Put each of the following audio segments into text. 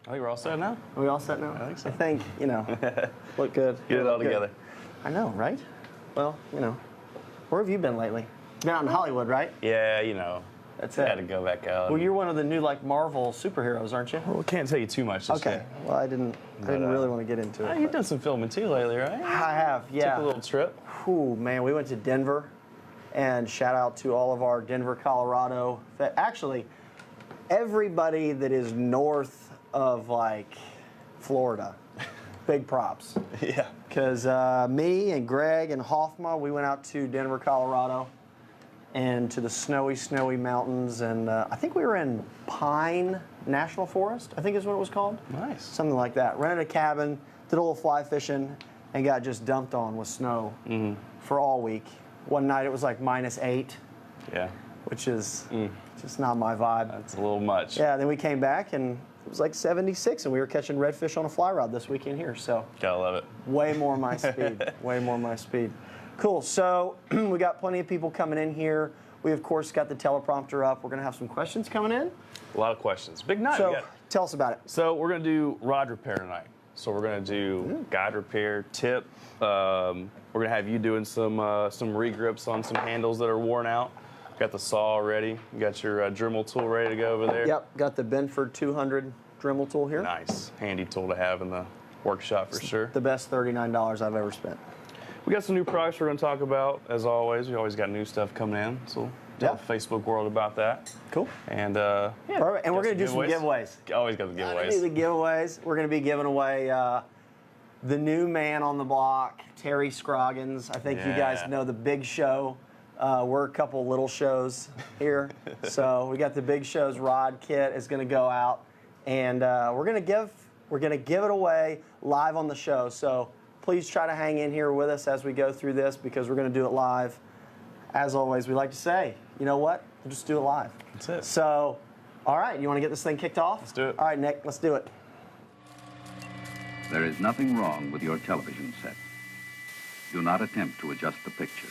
I think we're all set now. Are we all set now? I think so. I think, look good. Get it all Good. together. I know, right? Well, where have you been lately? Been out in Hollywood, right? Yeah, That's had it. to go back out. Well, you're one of the new Marvel superheroes, aren't you? Well, can't tell you too much. Just Okay. yet. Well, I didn't really want to get into it. You've done some filming too lately, right? I have, yeah. Took a little trip. Ooh, man, we went to Denver, and shout out to all of our Denver, Colorado. Actually, everybody that is north of Florida, big props. Yeah. Because me and Greg and Hoffma, we went out to Denver, Colorado, and to the snowy mountains, and I think we were in Pine National Forest, I think is what it was called. Nice. Something like that. Rented a cabin, did a little fly fishing, and got just dumped on with snow for all week. One night it was -8, Yeah. which is just not my vibe. That's a little much. Yeah, then we came back and it was 76, and we were catching redfish on a fly rod this weekend here, so. Gotta love it. Way more my speed. Way more my speed. Cool. So we got plenty of people coming in here. We, of course, got the teleprompter up. We're going to have some questions coming in. A lot of questions. Big night. So tell us about it. So we're going to do rod repair tonight. So we're going to do guide repair, tip. We're going to have you doing some regrips on some handles that are worn out. Got the saw ready. You got your Dremel tool ready to go over there. Yep. Got the Benford 200 Dremel tool here. Nice. Handy tool to have in the workshop for sure. The best $39 I've ever spent. We got some new products we're going to talk about, as always. We always got new stuff coming in, so tell the Facebook world about that. Cool. And Perfect. And we're going to do some giveaways. Always got the Gotta do the giveaways. We're going to be giving away the new man on the block, Terry Scroggins. I think you guys know the big show. We're a couple little shows here. So we got the big show's rod kit is going to go out, and we're going to give it away live on the show. So please try to hang in here with us as we go through this, because we're going to do it live. As always, we like to say, you know what? We'll just do it live. That's it. So, all right, you want to get this thing kicked off? Let's do it. All right, Nick, let's do it. There is nothing wrong with your television set. Do not attempt to adjust the picture.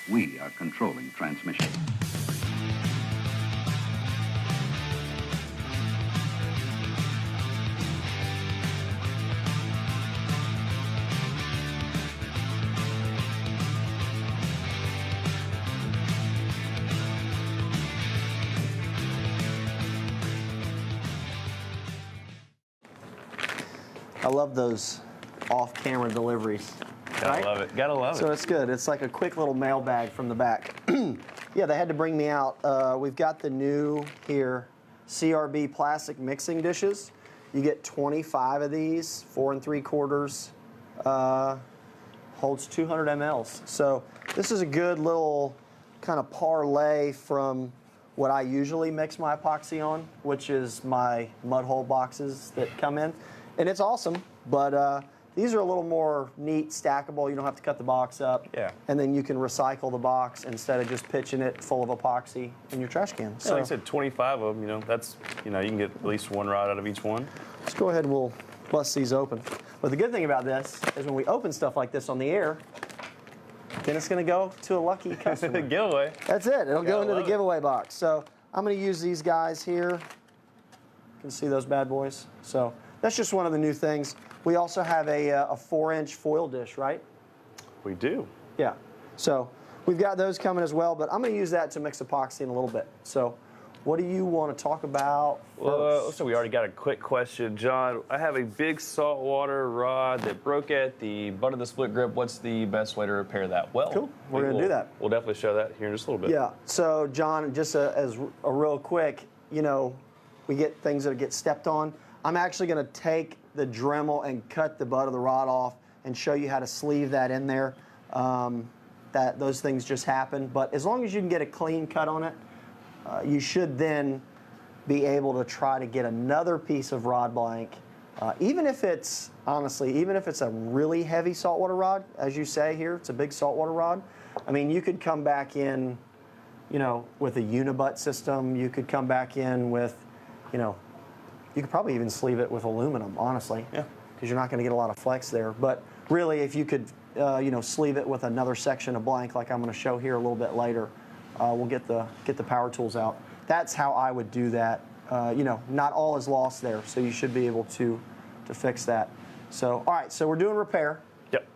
We are controlling transmission. I love those off-camera deliveries. Gotta love it. Gotta love So it. it's good. It's like a quick little mailbag from the back. Yeah, they had to bring me out. We've got the new here CRB plastic mixing dishes. You get 25 of these, 4 3/4. Holds 200 mLs. So this is a good little kind of parlay from what I usually mix my epoxy on, which is my mud hole boxes that come in. And it's awesome, but these are a little more neat, stackable. You don't have to cut the box up. Yeah. And then you can recycle the box instead of just pitching it full of epoxy in your trash can. Yeah, like I said, 25 of them, that's, you can get at least one rod out of each one. Let's go ahead and we'll bust these open. But the good thing about this is when we open stuff like this on the air, then it's going to go to a lucky customer. Giveaway. That's it. It'll go into the love it. giveaway box. So I'm going to use these guys here. You can see those bad boys. So that's just one of the new things. We also have a 4-inch foil dish, right? We do. Yeah. So we've got those coming as well, but I'm going to use that to mix epoxy in a little bit. So what do you want to talk about first? So we already got a quick question. John, I have a big saltwater rod that broke at the butt of the split grip. What's the best way to repair that? Well, Cool. We're going to do that. We'll definitely show that here in just a little bit. Yeah. So, John, just as a real quick, we get things that get stepped on. I'm actually going to take the Dremel and cut the butt of the rod off and show you how to sleeve that in there. Those things just happen. But as long as you can get a clean cut on it, you should then be able to try to get another piece of rod blank. Even if it's a really heavy saltwater rod, as you say here, it's a big saltwater rod. I mean, you could come back in, with a unibutt system. You could come back in with, you could probably even sleeve it with aluminum, honestly. Yeah. Because you're not going to get a lot of flex there. But really, if you could, sleeve it with another section of blank, like I'm going to show here a little bit later, we'll get the power tools out. That's how I would do that. not all is lost there. So you should be able to fix that. So, all right, so we're doing repair, Yep.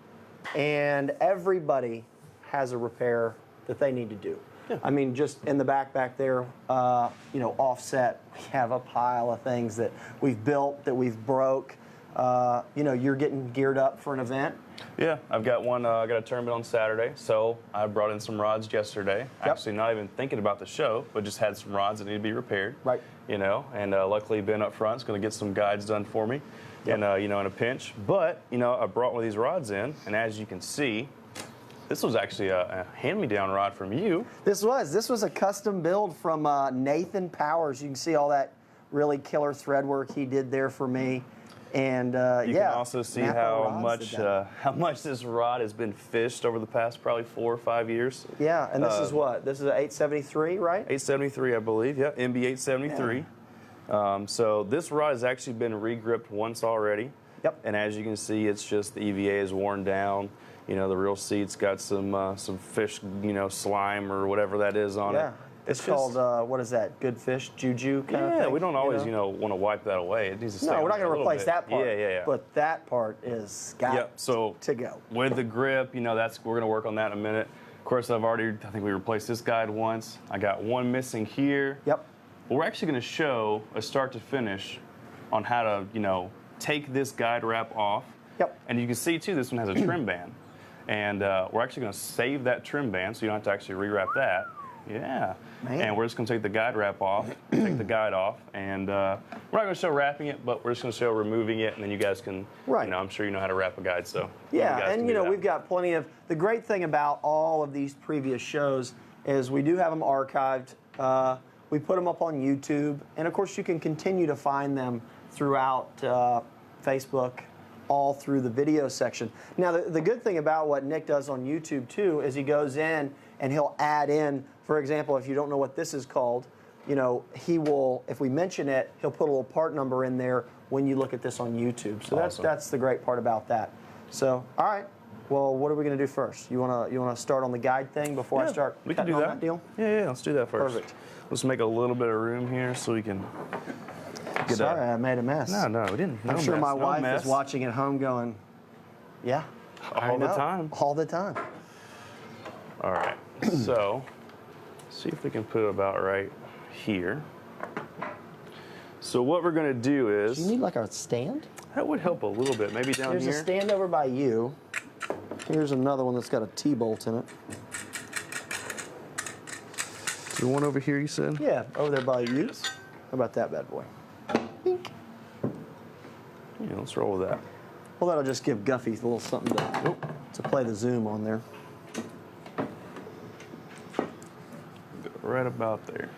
and everybody has a repair that they need to do. I mean, just in the back there, offset, we have a pile of things that we've built, that we've broke. You're getting geared up for an event. Yeah, I've got one. I got a tournament on Saturday, so I brought in some rods yesterday. Yep. Actually, not even thinking about the show, but just had some rods that need to be repaired. Right. And luckily Ben up front is going to get some guides done for me, Yep. and in a pinch. But I brought one of these rods in, and as you can see, this was actually a hand-me-down rod from you. This was a custom build from Nathan Powers. You can see all that really killer thread work he did there for me. And You can also see Napa how rods did that. much this rod has been fished over the past probably 4 or 5 years. Yeah, and this is what? This is an 873, right? 873, I believe. Yeah, MB 873. So this rod has actually been regripped once already. Yep. And as you can see, it's just the EVA is worn down. The real seat's got some fish, slime or whatever that is on it. Yeah. It's called, what is that? Good fish, juju kind of Yeah, thing? we don't always, want to wipe that away. It needs to stay. No, we're not on going a to little replace bit. that part. Yeah. But that part is got Yep. So to go. with the grip, we're going to work on that in a minute. Of course, I think we replaced this guide once. I got one missing here. Yep. But we're actually going to show a start to finish on how to, take this guide wrap off. Yep. And you can see too, this one has a trim band. And we're actually going to save that trim band so you don't have to actually rewrap that. Yeah. Man. And we're just going to take the guide wrap off, take the guide off, and we're not going to show wrapping it, but we're just going to show removing it, and then you guys can, Right. I'm sure you know how to wrap a guide, so. you Yeah, guys and can do that. we've got plenty of. The great thing about all of these previous shows is we do have them archived. We put them up on YouTube, and of course you can continue to find them throughout Facebook, all through the video section. Now, the good thing about what Nick does on YouTube too is he goes in and he'll add in. For example, if you don't know what this is called, he will, if we mention it, he'll put a little part number in there when you look at this on YouTube. So Awesome. that's the great part about that. So, all right. Well, what are we going to do first? You wanna start on the guide thing before I start we can cutting do on that. deal? Yeah, let's do that first. Perfect. Let's make a little bit of room here so we can get Sorry, up. I made a mess. No, we didn't. I'm sure my wife mess. is watching at home going, yeah. I All the know. time. All the time. All right, so see if we can put it about right here. So what we're gonna do is, Do you need like a stand? that would help a little bit, maybe down There's here. a stand over by you. Here's another one that's got a T-bolt in it. The one over here, you said? Yeah, over there by you. How about that bad boy? Bink. Yeah, let's roll with that. Well, that'll just give Guffy a little something to play the zoom on there. Right about there.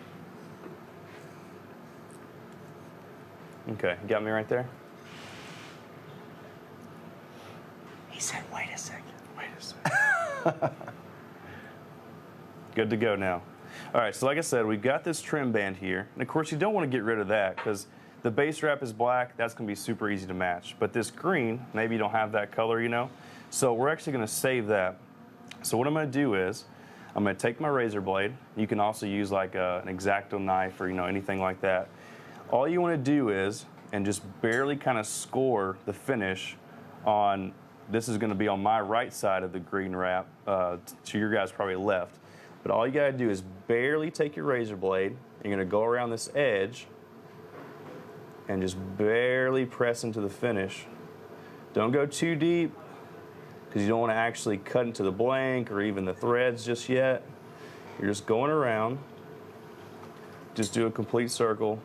Okay, you got me right there? He said, wait a second. Wait a second. Good to go now. All right, so like I said, we've got this trim band here. And of course, you don't want to get rid of that because the base wrap is black. That's going to be super easy to match. But this green, maybe you don't have that color, So we're actually going to save that. So what I'm going to do is I'm going to take my razor blade. You can also use like an X-Acto knife or, anything like that. All you want to do is, and just barely kind of score the finish on, this is going to be on my right side of the green wrap, to your guys' probably left. But all you got to do is barely take your razor blade. You're going to go around this edge and just barely press into the finish. Don't go too deep because you don't want to actually cut into the blank or even the threads just yet. You're just going around. Just do a complete circle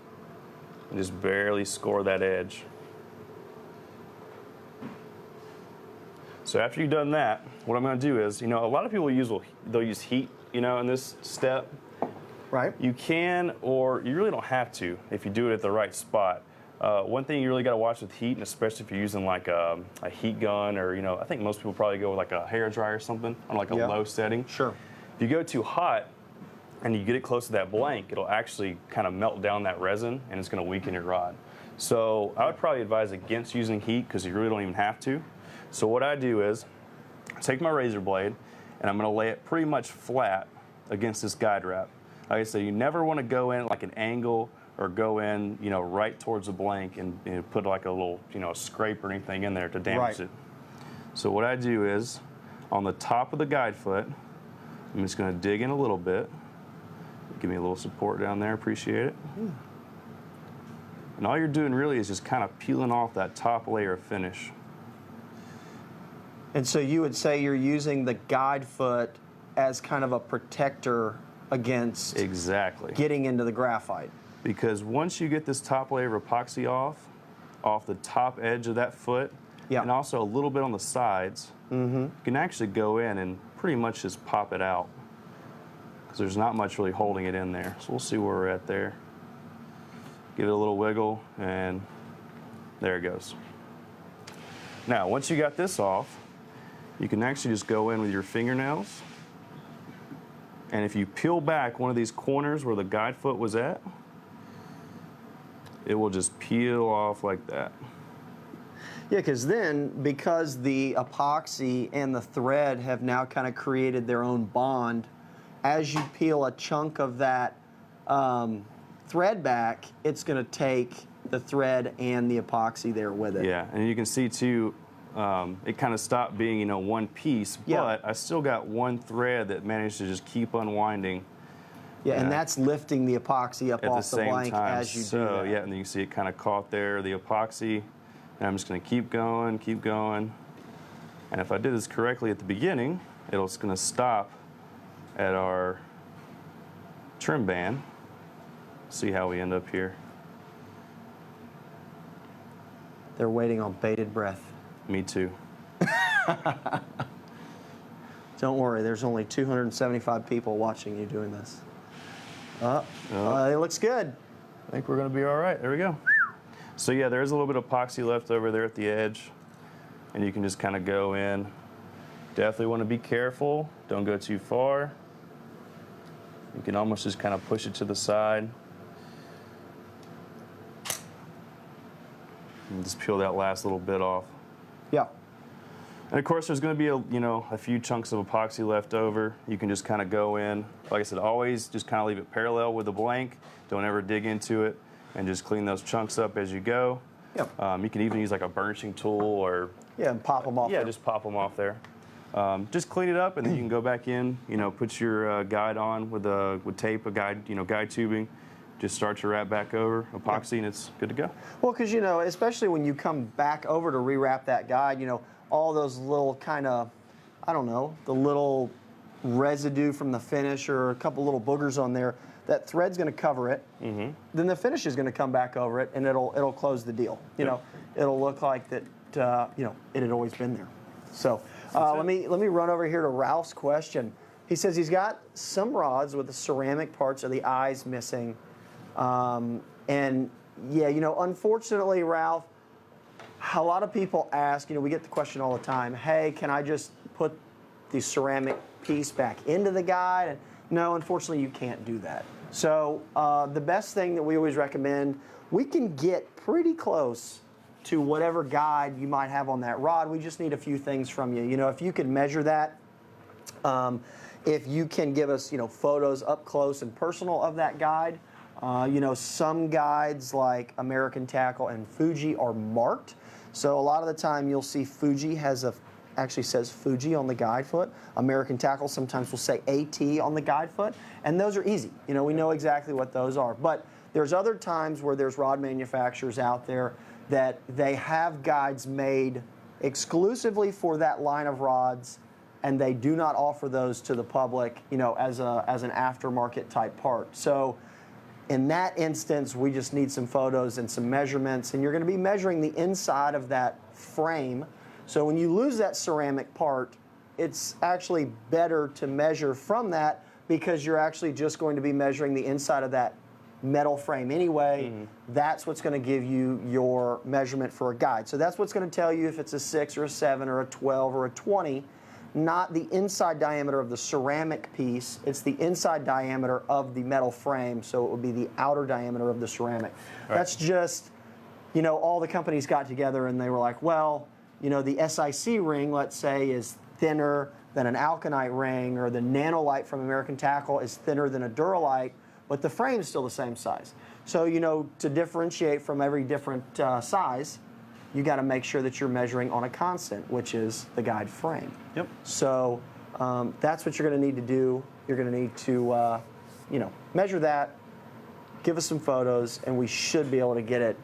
and just barely score that edge. So after you've done that, what I'm going to do is, a lot of people they'll use heat, in this step. Right. You can, or you really don't have to if you do it at the right spot. One thing you really got to watch with heat, and especially if you're using like a heat gun, or I think most people probably go with like a hair dryer or something on like a low setting. Sure. If you go too hot and you get it close to that blank, it'll actually kind of melt down that resin and it's going to weaken your rod. So I would probably advise against using heat because you really don't even have to. So what I do is I take my razor blade and I'm going to lay it pretty much flat against this guide wrap. Like I said, you never want to go in like an angle or go in, right towards the blank and put like a little, scrape or anything in there to damage Right. it. So what I do is, on the top of the guide foot, I'm just going to dig in a little bit. Give me a little support down there, appreciate it. And all you're doing really is just kind of peeling off that top layer of finish. And so you would say you're using the guide foot as kind of a protector against Exactly. getting into the graphite. Because once you get this top layer of epoxy off the top edge of that foot, Yeah. and also a little bit on the sides, you can actually go in and pretty much just pop it out. Because there's not much really holding it in there. So we'll see where we're at there. Give it a little wiggle, and there it goes. Now, once you got this off, you can actually just go in with your fingernails. And if you peel back one of these corners where the guide foot was at, it will just peel off like that. Yeah, because the epoxy and the thread have now kind of created their own bond, as you peel a chunk of that thread back, it's going to take the thread and the epoxy there with it. Yeah, and you can see too, it kind of stopped being, one piece, Yeah. but I still got one thread that managed to just keep unwinding Yeah, and Yeah. that's lifting the epoxy up at the off the same blank time. as you do So that. yeah, and you can see it kind of caught there, the epoxy. And I'm just going to keep going. And if I did this correctly at the beginning, it's going to stop at our trim band. See how we end up here. They're waiting on bated breath. Me too. Don't worry, there's only 275 people watching you doing this. It looks good. I think we're going to be all right. There we go. So yeah, there's a little bit of epoxy left over there at the edge, and you can just kind of go in. Definitely want to be careful. Don't go too far. You can almost just kind of push it to the side. And just peel that last little bit off. Yeah. And of course, there's going to be a few chunks of epoxy left over. You can just kind of go in. Like I said, always just kind of leave it parallel with the blank. Don't ever dig into it, and just clean those chunks up as you go. Yep. You can even use like a burnishing tool or Yeah, and pop them off. yeah, there. just pop them off there. Just clean it up, and then you can go back in. Put your guide on with tape, guide tubing. Just start your wrap back over epoxy, and it's good to go. Well, because, especially when you come back over to rewrap that guide, all those little kind of, the little residue from the finish or a couple little boogers on there, that thread's going to cover it. Mm-hmm. Then the finish is going to come back over it, and it'll close the deal. It'll look like that, it had always been there. So let me run over here to Ralph's question. He says he's got some rods with the ceramic parts of the eyes missing. And yeah, unfortunately, Ralph, a lot of people ask, we get the question all the time, hey, can I just put the ceramic piece back into the guide? And no, unfortunately, you can't do that. So the best thing that we always recommend, we can get pretty close to whatever guide you might have on that rod. We just need a few things from you. If you can measure that, if you can give us, photos up close and personal of that guide. Some guides like American Tackle and Fuji are marked. So a lot of the time you'll see Fuji actually says Fuji on the guide foot. American Tackle sometimes will say AT on the guide foot. And those are easy. We know exactly what those are. But there's other times where there's rod manufacturers out there that they have guides made exclusively for that line of rods, and they do not offer those to the public, as an aftermarket type part. So in that instance, we just need some photos and some measurements, and you're going to be measuring the inside of that frame. So when you lose that ceramic part, it's actually better to measure from that, because you're actually just going to be measuring the inside of that metal frame anyway. Mm-hmm. That's what's going to give you your measurement for a guide. So that's what's going to tell you if it's a 6 or a 7 or a 12 or a 20. Not the inside diameter of the ceramic piece, it's the inside diameter of the metal frame, so it would be the outer diameter of the ceramic. Right. That's just, all the companies got together and they were like, well, the SIC ring, let's say, is thinner than an Alkanite ring, or the Nanolite from American Tackle is thinner than a Duralite, but the frame is still the same size. So, to differentiate from every different size, you got to make sure that you're measuring on a constant, which is the guide frame. Yep. So that's what you're going to need to do. You're going to need to, measure that, give us some photos, and we should be able to get it,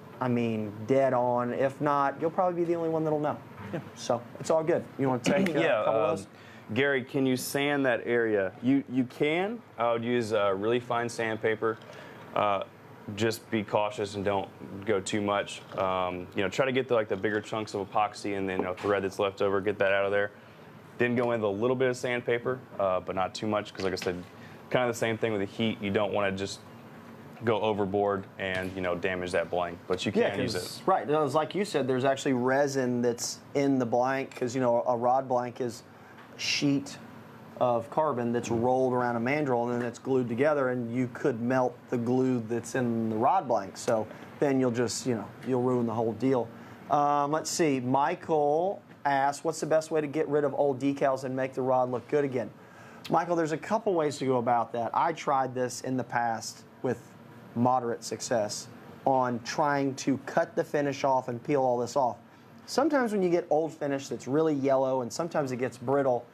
dead on. If not, you'll probably be the only one that'll know. Yeah. So it's all good. You want to take a couple of those? Gary, can you sand that area? You can. I would use really fine sandpaper. Just be cautious and don't go too much. Try to get the bigger chunks of epoxy and then thread that's left over, get that out of there. Then go in with a little bit of sandpaper, but not too much, because like I said, kind of the same thing with the heat. You don't want to just go overboard and damage that blank, but you can use it. Right. It was like you said, there's actually resin that's in the blank, because a rod blank is a sheet of carbon that's rolled around a mandrel and then it's glued together, and you could melt the glue that's in the rod blank. So then you'll just, you'll ruin the whole deal. Let's see. Michael asked, what's the best way to get rid of old decals and make the rod look good again? Michael, there's a couple ways to go about that. I tried this in the past with moderate success on trying to cut the finish off and peel all this off. Sometimes when you get old finish that's really yellow and sometimes it gets brittle,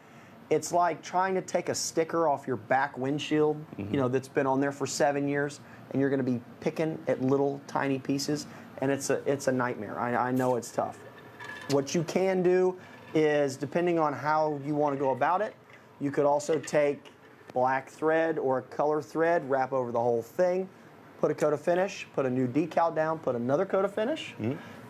it's like trying to take a sticker off your back windshield, that's been on there for 7 years, and you're going to be picking at little tiny pieces, and it's a nightmare. I know it's tough. What you can do is, depending on how you want to go about it, you could also take black thread or a color thread, wrap over the whole thing, put a coat of finish, put a new decal down, put another coat of finish.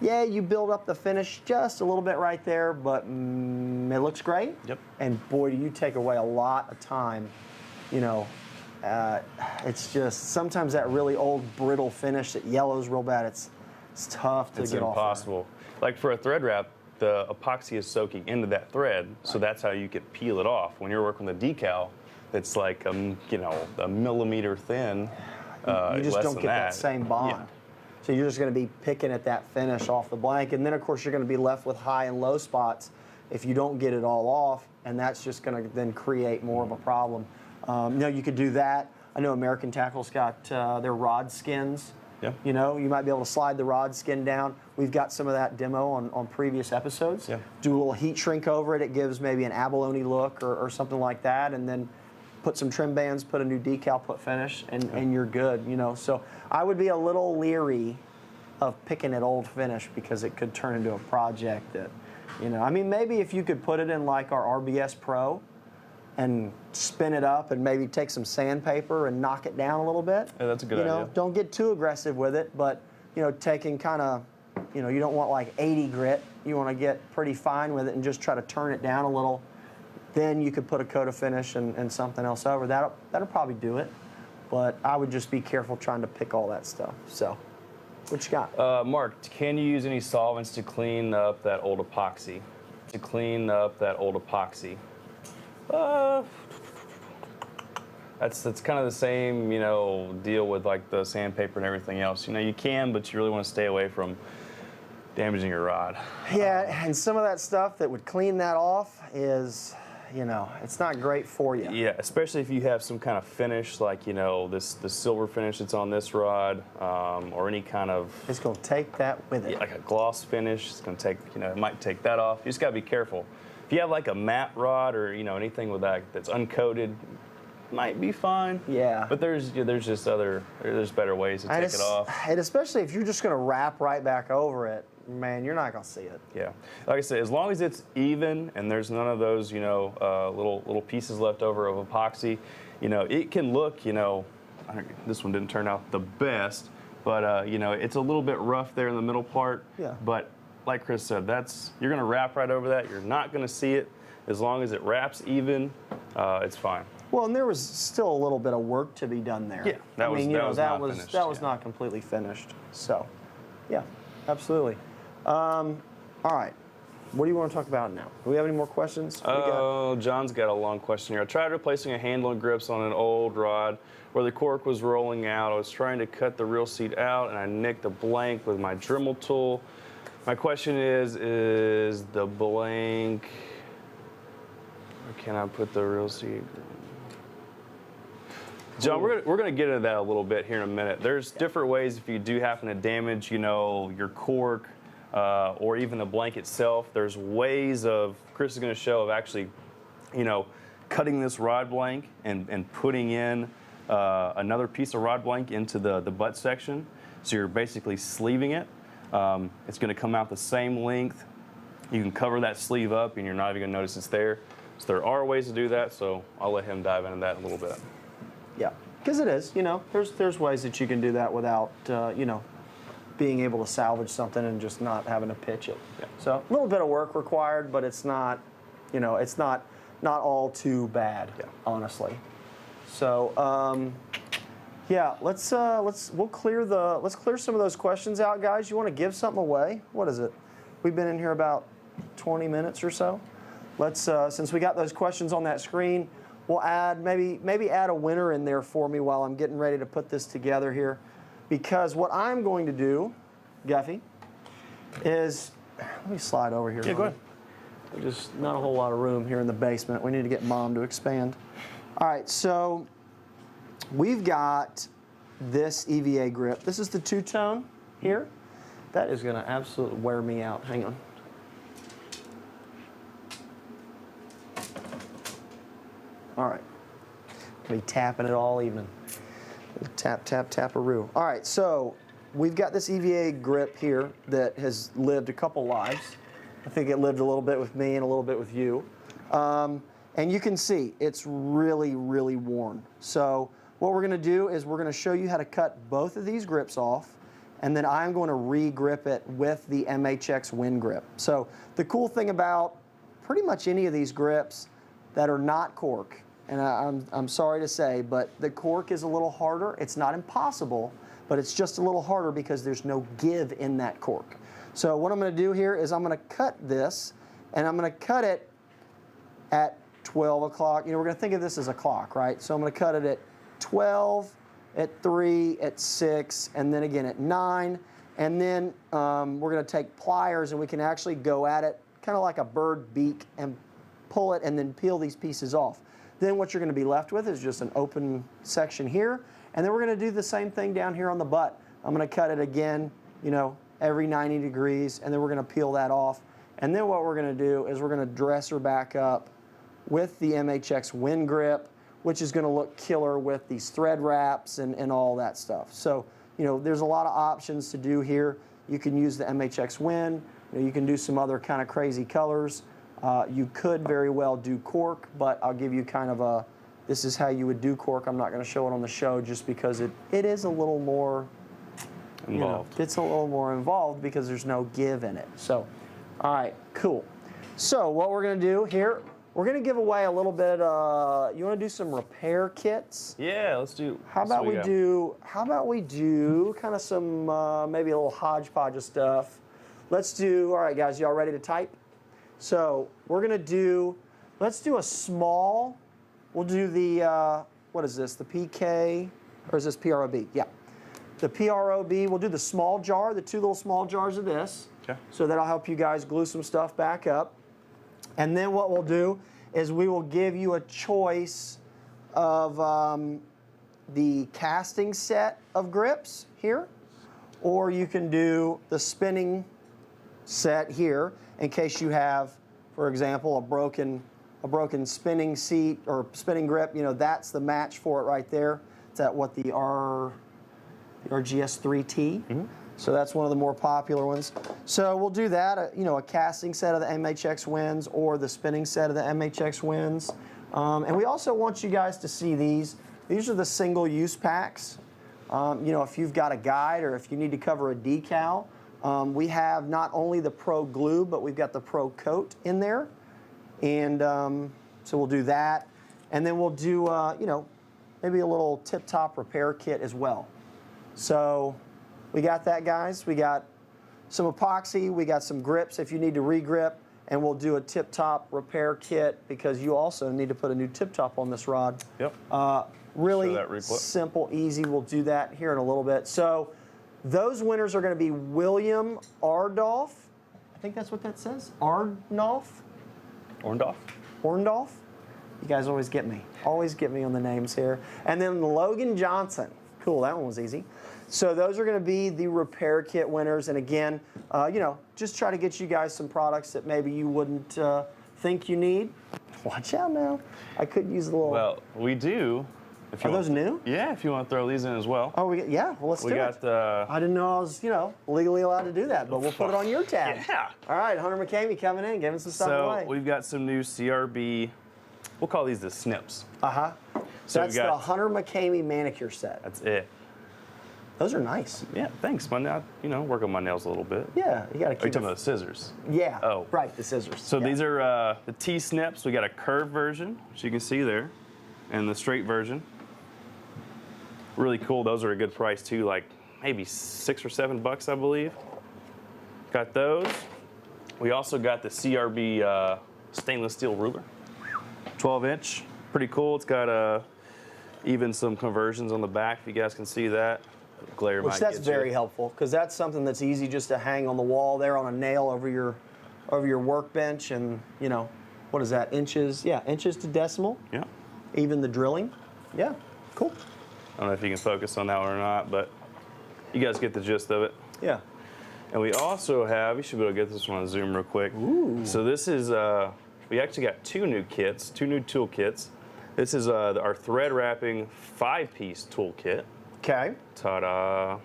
Yeah, you build up the finish just a little bit right there, but it looks great. Yep. And boy, do you take away a lot of time. It's just sometimes that really old brittle finish that yellows real bad. It's tough to It's get off. impossible. Like for a thread wrap, the epoxy is soaking into that thread, so that's how you could peel it off. When you're working with a decal, it's like a millimeter thin. You just less don't than get that same bond. Yeah. So you're just going to be picking at that finish off the blank, and then of course you're going to be left with high and low spots if you don't get it all off, and that's just going to then create more of a problem. You could do that. I know American Tackle's got their rod skins. Yeah. You might be able to slide the rod skin down. We've got some of that demo on previous episodes. Yeah. Do a little heat shrink over it. It gives maybe an abalone look or something like that, and then put some trim bands, put a new decal, put finish, and you're good. So I would be a little leery of picking at old finish, because it could turn into a project that, maybe if you could put it in like our RBS Pro and spin it up and maybe take some sandpaper and knock it down a little bit. Yeah, that's a good idea. Don't get too aggressive with it, but, taking kind of, you don't want like 80 grit. You want to get pretty fine with it and just try to turn it down a little. Then you could put a coat of finish and something else over. That'll probably do it. But I would just be careful trying to pick all that stuff. So, what you got? Mark, can you use any solvents to clean up that old epoxy? That's kind of the same, deal with like the sandpaper and everything else. You can, but you really want to stay away from damaging your rod. Yeah, and some of that stuff that would clean that off is, it's not great for you. Yeah, especially if you have some kind of finish, like the silver finish that's on this rod, or any kind of. It's going to take that with it. Like a gloss finish, it's going to take, it might take that off. You just got to be careful. If you have like a matte rod or anything with that's uncoated, might be fine. Yeah. But there's better ways to take it off. And especially if you're just going to wrap right back over it, man, you're not going to see it. Yeah. Like I said, as long as it's even and there's none of those, little pieces left over of epoxy, it can look, this one didn't turn out the best, but it's a little bit rough there in the middle part. Yeah. But like Chris said, you're going to wrap right over that. You're not going to see it. As long as it wraps even, it's fine. Well, and there was still a little bit of work to be done there. Yeah, that was not completely finished. So, yeah, absolutely. All right, what do you want to talk about now? Do we have any more questions? Oh, John's got a long question here. I tried replacing a handle and grips on an old rod where the cork was rolling out. I was trying to cut the reel seat out, and I nicked a blank with my Dremel tool. My question is the blank? Or can I put the reel seat? John, we're gonna get into that a little bit here in a minute. There's different ways if you do happen to damage, your cork or even the blank itself. There's ways of Chris is gonna show of actually, cutting this rod blank and putting in another piece of rod blank into the butt section. So you're basically sleeving it. It's gonna come out the same length. You can cover that sleeve up and you're not even gonna notice it's there. So there are ways to do that. So I'll let him dive into that in a little bit. Yeah, because it is, there's ways that you can do that without, being able to salvage something and just not having to pitch it. Yeah. So a little bit of work required, but it's not, it's not all too bad, honestly. So, yeah, let's clear some of those questions out, guys. You want to give something away? What is it? We've been in here about 20 minutes or so. Let's, since we got those questions on that screen, we'll add maybe add a winner in there for me while I'm getting ready to put this together here, because what I'm going to do, Guffey, is let me slide over here. Yeah, go ahead. Just not a whole lot of room here in the basement. We need to get Mom to expand. All right, so we've got this EVA grip. This is the two-tone here. That is going to absolutely wear me out. Hang on. All right. I'll be tapping it all evening. Tap, tap, tap-a-roo. All right, so we've got this EVA grip here that has lived a couple lives. I think it lived a little bit with me and a little bit with you. And you can see it's really, really worn. So what we're going to do is we're going to show you how to cut both of these grips off, and then I'm going to re-grip it with the MHX Wind Grip. So the cool thing about pretty much any of these grips that are not cork, and I'm sorry to say, but the cork is a little harder. It's not impossible, but it's just a little harder because there's no give in that cork. So what I'm going to do here is I'm going to cut this, and I'm going to cut it at 12 o'clock. We're going to think of this as a clock, right? So I'm going to cut it at 12, at 3, at 6, and then again at 9. And then we're going to take pliers, and we can actually go at it kind of like a bird beak and pull it and then peel these pieces off. Then what you're going to be left with is just an open section here. And then we're going to do the same thing down here on the butt. I'm going to cut it again, every 90 degrees, and then we're going to peel that off. And then what we're going to do is we're going to dress her back up with the MHX Wind Grip, which is going to look killer with these thread wraps and all that stuff. So, there's a lot of options to do here. You can use the MHX Wind. You can do some other kind of crazy colors. You could very well do cork, but I'll give you kind of this is how you would do cork. I'm not going to show it on the show just because it is a little more involved. It's a little more involved because there's no give in it. So, all right, cool. So what we're going to do here, we're going to give away a little bit. You want to do some repair kits? Yeah, let's do. How about we do kind of some maybe a little hodgepodge of stuff. Let's do. All right, guys, y'all ready to type? So we're going to do. Let's do a small. We'll do the. What is this? The PK, or is this PROB? Yeah. The PROB, we'll do the small jar, the 2 little small jars of this. Okay. So that'll help you guys glue some stuff back up. And then what we'll do is we will give you a choice of the casting set of grips here, or you can do the spinning set here in case you have, for example, a broken spinning seat or spinning grip. That's the match for it right there. It's at what the RGS 3T. Mm-hmm. So that's one of the more popular ones. So we'll do that, a casting set of the MHX Winds or the spinning set of the MHX Winds. And we also want you guys to see these. These are the single-use packs. If you've got a guide or if you need to cover a decal, we have not only the Pro Glue, but we've got the Pro Coat in there. And so we'll do that. And then we'll do, maybe a little tip-top repair kit as well. So we got that, guys. We got some epoxy. We got some grips if you need to re-grip. And we'll do a tip-top repair kit because you also need to put a new tip-top on this rod. Yep. Really simple, easy. We'll do that here in a little bit. So those winners are going to be William Ardolph. I think that's what that says. Orndorff. You guys always get me. Always get me on the names here. And then Logan Johnson. Cool, that one was easy. So those are going to be the repair kit winners. And again, just try to get you guys some products that maybe you wouldn't think you need. Watch out now. I could use a little. Well, we do. If you Are those new? Yeah, if you want to throw these in as well. Oh, well, let's do We it. got I didn't know I was, legally allowed to do that, but we'll put it on your tab. Yeah. All right, Hunter McCamey coming in, giving some stuff away. So we've got some new CRB. We'll call these the snips. So So that's we got- the Hunter McCamey manicure set. That's it. Those are nice. Yeah, thanks. My nail, work on my nails a little bit. Yeah, you got to Are you keep talking about the scissors? Yeah. Oh. Right, the scissors. So Yeah. these are the T snips. We got a curved version, which you can see there, and the straight version. Really cool. Those are a good price too, like maybe $6 or $7, I believe. Got those. We also got the CRB stainless steel ruler, 12-inch. Pretty cool. It's got even some conversions on the back, if you guys can see that. Glare Which might that's get you. very helpful because that's something that's easy just to hang on the wall there on a nail over your workbench, and what is that, inches? Yeah, inches to decimal. Yeah. Even the drilling. Yeah, cool. I don't know if you can focus on that one or not, but you guys get the gist of it. Yeah. And we also have, you should be able to get this one on Zoom real quick. Ooh. So this is, we actually got two new tool kits. This is our thread wrapping 5-piece tool kit. Okay. Ta-da.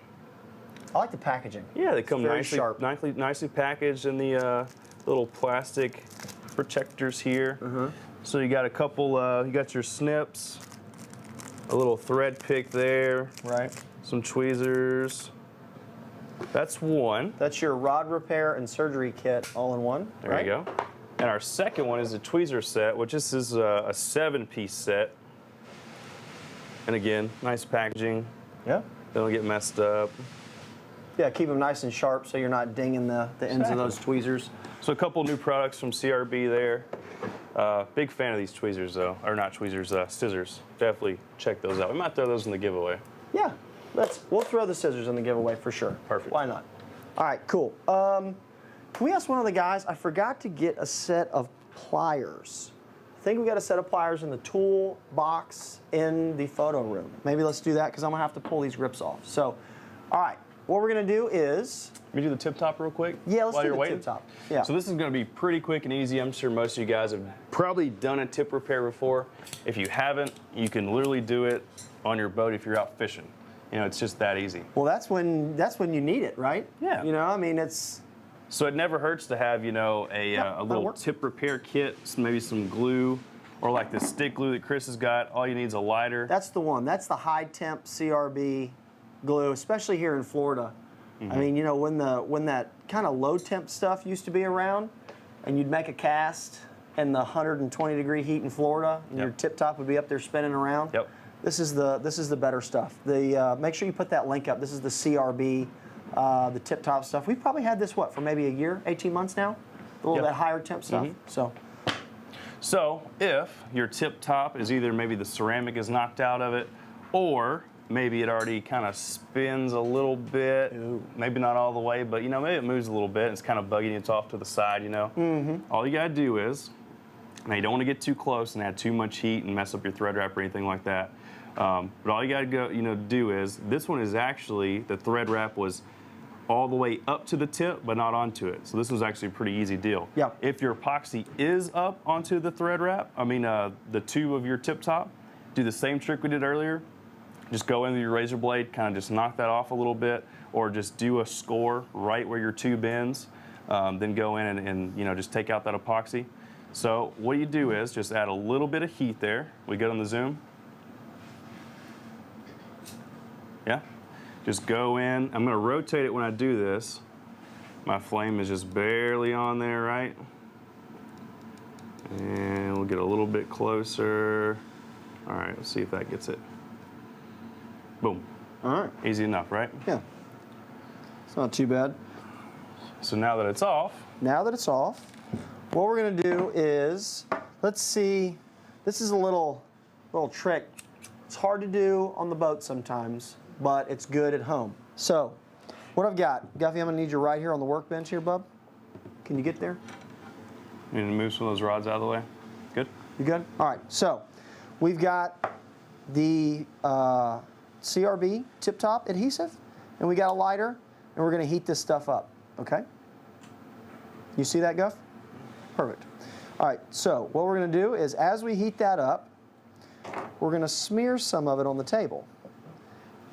I like the packaging. Yeah, they come very nicely, sharp. nicely packaged in the little plastic protectors here. So you got a couple, you got your snips, a little thread pick there, Right. some tweezers. That's one. That's your rod repair and surgery kit all in one. There right? you go. And our second one is a tweezer set, which this is a 7-piece set. And again, nice packaging. Yeah. They don't get messed up. Yeah, keep them nice and sharp so you're not dinging the ends of those tweezers. So a couple new products from CRB there. Big fan of these tweezers though, or not tweezers, scissors. Definitely check those out. We might throw those in the giveaway. Yeah, we'll throw the scissors in the giveaway for sure. Perfect. Why not? All right, cool. Can we ask one of the guys? I forgot to get a set of pliers. I think we got a set of pliers in the tool box in the photo room. Maybe let's do that because I'm gonna have to pull these grips off. So, all right, what we're gonna do is, Can we do the tip top real quick? Yeah, let's while do you're the waiting? tip top. Yeah. So this is going to be pretty quick and easy. I'm sure most of you guys have probably done a tip repair before. If you haven't, you can literally do it on your boat if you're out fishing. It's just that easy. well, that's when you need it, right? Yeah. I mean, it's So it never hurts to have, a that'll little work. tip repair kit, maybe some glue, or like the stick glue that Chris has got. All you need is a lighter. that's the one. That's the high temp CRB glue, especially here in Florida. I mean, when that kind of low temp stuff used to be around, and you'd make a cast in the 120 degree heat in Florida, and your Yep. tip top would be up there spinning around. Yep. This is the better stuff. Make sure you put that link up. This is the CRB, the tip top stuff. We've probably had this for maybe a year, 18 months now, a little Yep. bit higher temp stuff. So if your tip top is either maybe the ceramic is knocked out of it, or maybe it already kind of spins a little bit, maybe not all the way, but maybe it moves a little bit and it's kind of buggy and it's off to the side, All you gotta do is, now you don't want to get too close and add too much heat and mess up your thread wrap or anything like that. But all you gotta do is, this one is actually, the thread wrap was all the way up to the tip, but not onto it. So this was actually a pretty easy deal. Yeah. If your epoxy is up onto the thread wrap, the tube of your tip top, do the same trick we did earlier. Just go into your razor blade, kind of just knock that off a little bit, or just do a score right where your tube ends. Then go in and just take out that epoxy. So what you do is just add a little bit of heat there. We good on the zoom? Yeah? Just go in. I'm gonna rotate it when I do this. My flame is just barely on there, right? And we'll get a little bit closer. All right, let's see if that gets it. Boom. All right. Easy enough, right? Yeah. It's not too bad. So now that it's off, Now that it's off, what we're gonna do is, let's see, this is a little trick. It's hard to do on the boat sometimes, but it's good at home. So, what I've got, Guffey, I'm gonna need you right here on the workbench here, bub. Can you get there? you need to move some of those rods out of the way. Good? You good? All right, so we've got the CRB tip top adhesive, and we got a lighter, and we're gonna heat this stuff up, okay? You see that, Guff? Perfect. All right, so what we're gonna do is as we heat that up, we're gonna smear some of it on the table.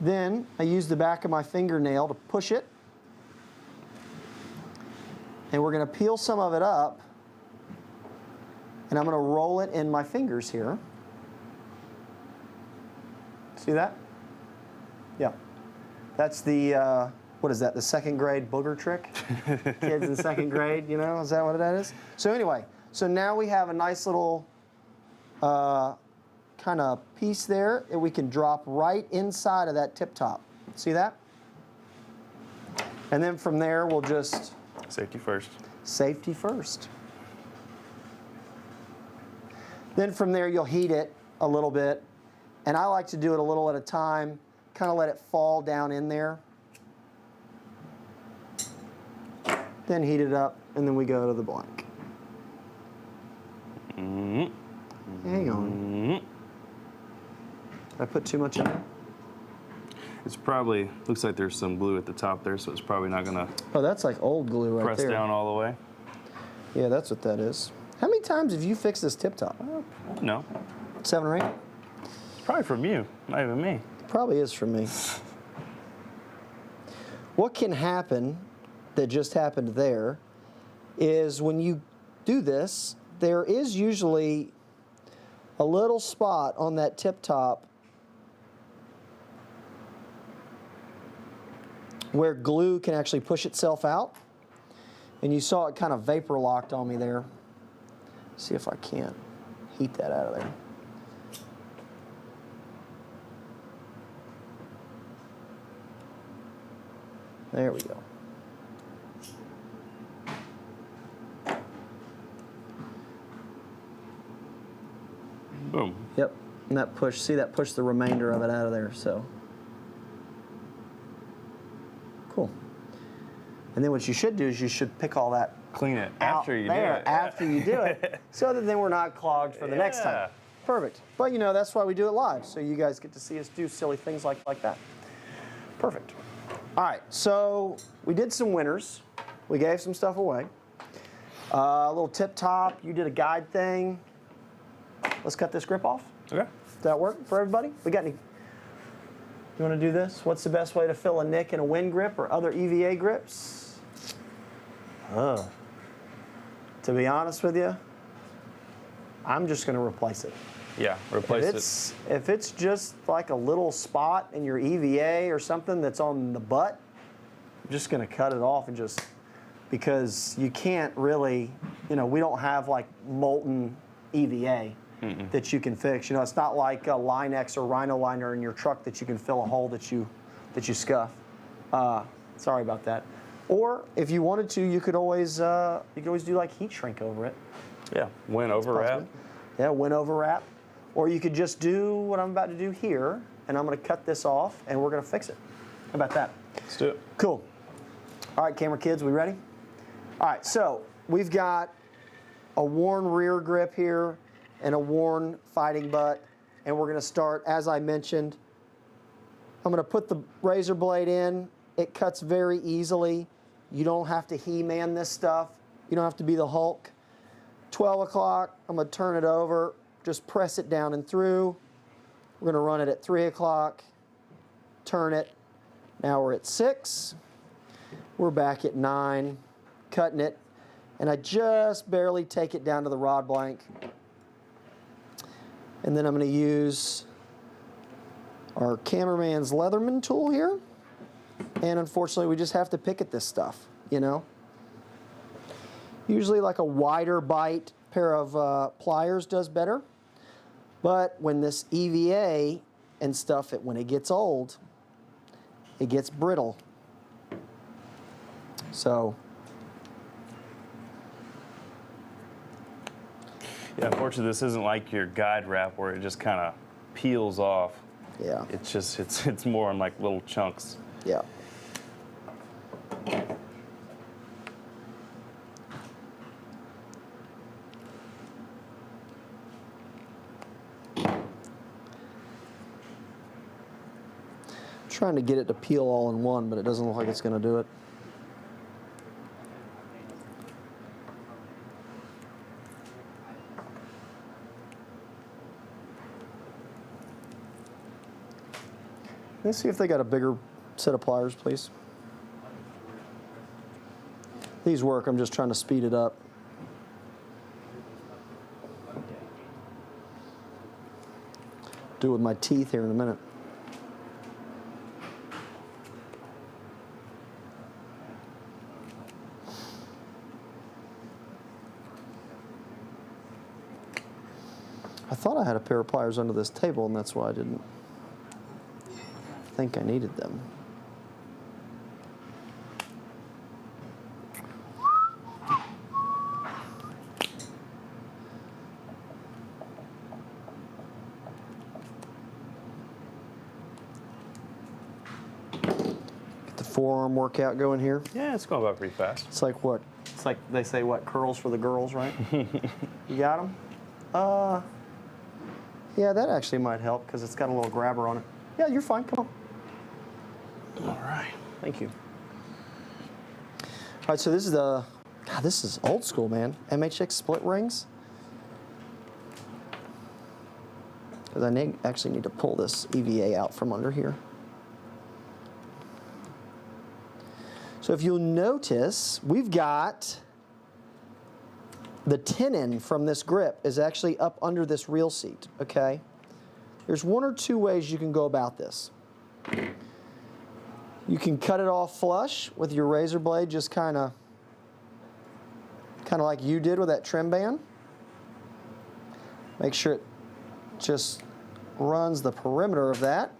Then I use the back of my fingernail to push it, and we're gonna peel some of it up, and I'm gonna roll it in my fingers here. See that? Yeah. That's the, what is that, the second grade booger trick? Kids in second grade, you know, is that what that is? So anyway, so now we have a nice little kind of piece there that we can drop right inside of that tip top. See that? And then from there, we'll just... Safety first. Safety first. Then from there, you'll heat it a little bit. And I like to do it a little at a time, kind of let it fall down in there. Then heat it up, and then we go to the blank. Hang on. Did I put too much in there? It's probably, looks like there's some glue at the top there, so it's probably not gonna Oh, that's like old glue right press there. down all the way. Yeah, that's what that is. How many times have you fixed this tip top? No, 7 or 8? it's probably from you, not even me. Probably is for me. What can happen that just happened there is when you do this, there is usually a little spot on that tip top where glue can actually push itself out. And you saw it kind of vapor locked on me there. See if I can't heat that out of there. There we go. Boom. Yep, and that pushed the remainder of it out of there, so. Cool. And then what you should do is you should pick all that Clean it out after you there do it. after you do it, so that then we're not clogged for the next Yeah. time. Perfect. But you know, that's why we do it live, so you guys get to see us do silly things like that. Perfect. All right, so we did some winners. We gave some stuff away. A little tip top, you did a guide thing. Let's cut this grip off. Okay. Does that work for everybody? We got any? You want to do this? What's the best way to fill a nick in a wind grip or other EVA grips? To be honest with you, I'm just going to replace it. Yeah, replace it. If it's just like a little spot in your EVA or something that's on the butt, I'm just going to cut it off and just, because you can't really, you know, we don't have like molten EVA that you can fix. You know, it's not like a Line-X or Rhino liner in your truck that you can fill a hole that you scuff. Sorry about that. Or if you wanted to, you could always do like heat shrink over it. Yeah, win over wrap. Possibly. Yeah, win over wrap. Or you could just do what I'm about to do here, and I'm going to cut this off, and we're going to fix it. How about that? Let's do it. Cool. All right, camera kids, we ready? All right, so we've got a worn rear grip here and a worn fighting butt, and we're going to start, as I mentioned, I'm going to put the razor blade in. It cuts very easily. You don't have to He-Man this stuff. You don't have to be the Hulk. 12 o'clock, I'm going to turn it over, just press it down and through. We're going to run it at 3 o'clock, turn it. Now we're at 6. We're back at 9, cutting it, and I just barely take it down to the rod blank. And then I'm going to use our Cameraman's Leatherman tool here. And unfortunately, we just have to pick at this stuff, you know. Usually like a wider bite pair of pliers does better. But when this EVA and stuff, when it gets old, it gets brittle. So. Yeah, unfortunately, this isn't like your guide wrap where it just kind of peels off. Yeah. It's more in like little chunks. Yeah. trying to get it to peel all in one, but it doesn't look like it's going to do it. Let's see if they got a bigger set of pliers, please. These work, I'm just trying to speed it up. Do it with my teeth here in a minute. I thought I had a pair of pliers under this table, and that's why I didn't think I needed them. Get the forearm workout going here. Yeah, it's going about pretty fast. It's like what? It's like they say, what, curls for the girls, right? You got them? Yeah, that actually might help because it's got a little grabber on it. Yeah, you're fine. Come on. All right. Thank you. All right, so this is the, God, this is old school, man. MHX split rings. Because I actually need to pull this EVA out from under here. So if you'll notice, we've got the tenon from this grip is actually up under this reel seat, okay? There's one or two ways you can go about this. You can cut it off flush with your razor blade, just kind of like you did with that trim band. Make sure it just runs the perimeter of that.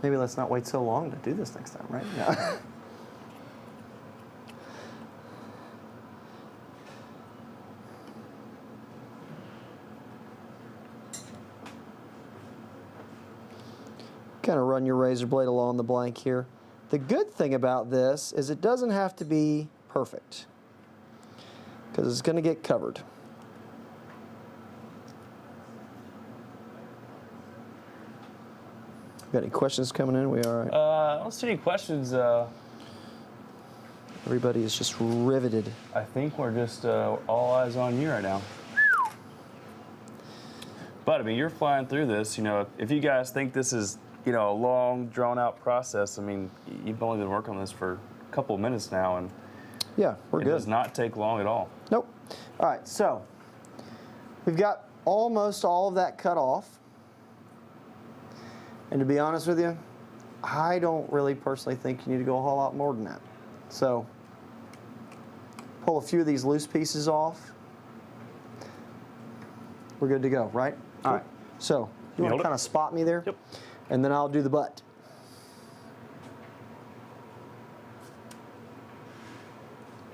Maybe let's not wait so long to do this next time, right? Yeah. Kind of run your razor blade along the blank here. The good thing about this is it doesn't have to be perfect because it's going to get covered. Got any questions coming in? We all right? I don't see any questions. Everybody is just riveted. I think we're just all eyes on you right now. But I mean, you're flying through this. You know, if you guys think this is, you know, a long, drawn-out process, I mean, you've only been working on this for a couple of minutes now, and Yeah, we're it good. does not take long at all. Nope. All right, so we've got almost all of that cut off. And to be honest with you, I don't really personally think you need to go a whole lot more than that. So pull a few of these loose pieces off. We're good to go, right? All right. So you want hold to it? kind of spot me there? Yep. And then I'll do the butt.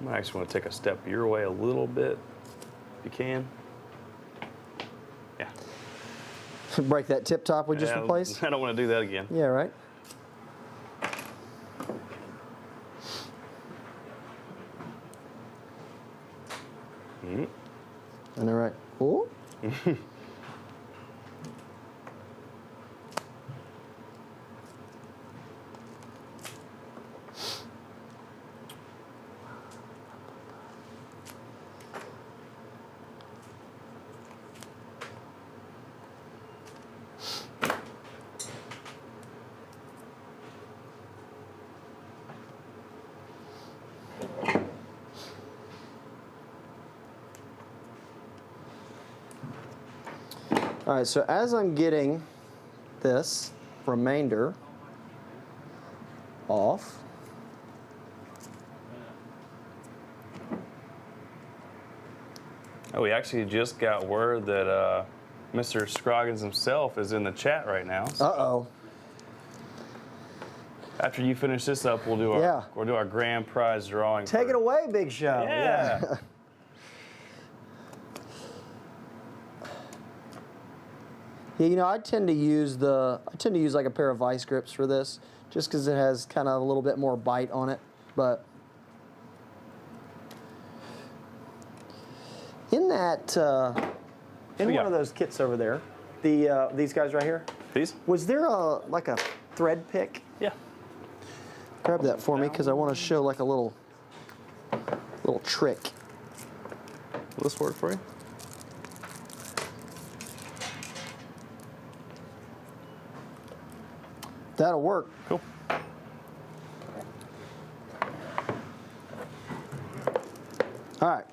I might actually want to take a step your way a little bit, if you can. Yeah. Break that tip top we just Yeah, replaced? I don't want to do that again. Yeah, right? Mhm. And all right. Ooh. All right, so as I'm getting this remainder off, Oh, we actually just got word that Mr. Scroggins himself is in the chat right now. So uh-oh. after you finish this up, we'll do our Yeah. grand prize drawing. Take it away, Big Show. Yeah. Yeah, you know, I tend to use like a pair of vice grips for this, just because it has kind of a little bit more bite on it. But in that, in one of those kits over there, these guys right here, These? was there like a thread pick? Yeah. Grab that for me, because I want to show like a little trick. Will this work for you? That'll work. Cool. All right.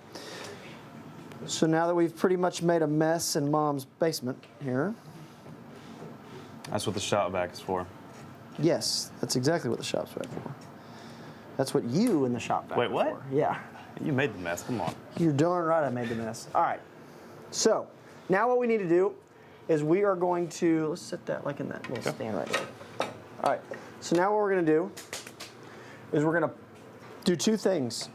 So now that we've pretty much made a mess in Mom's basement here. That's what the shop vac is for. Yes, that's exactly what the shop's back for. That's what you in the shop back Wait, what? for. Yeah. You made the mess. Come on. You're darn right I made the mess. All right. So now what we need to do is we are going to, let's set that like in that little stand right there. All right. So now what we're going to do is we're going to do two things.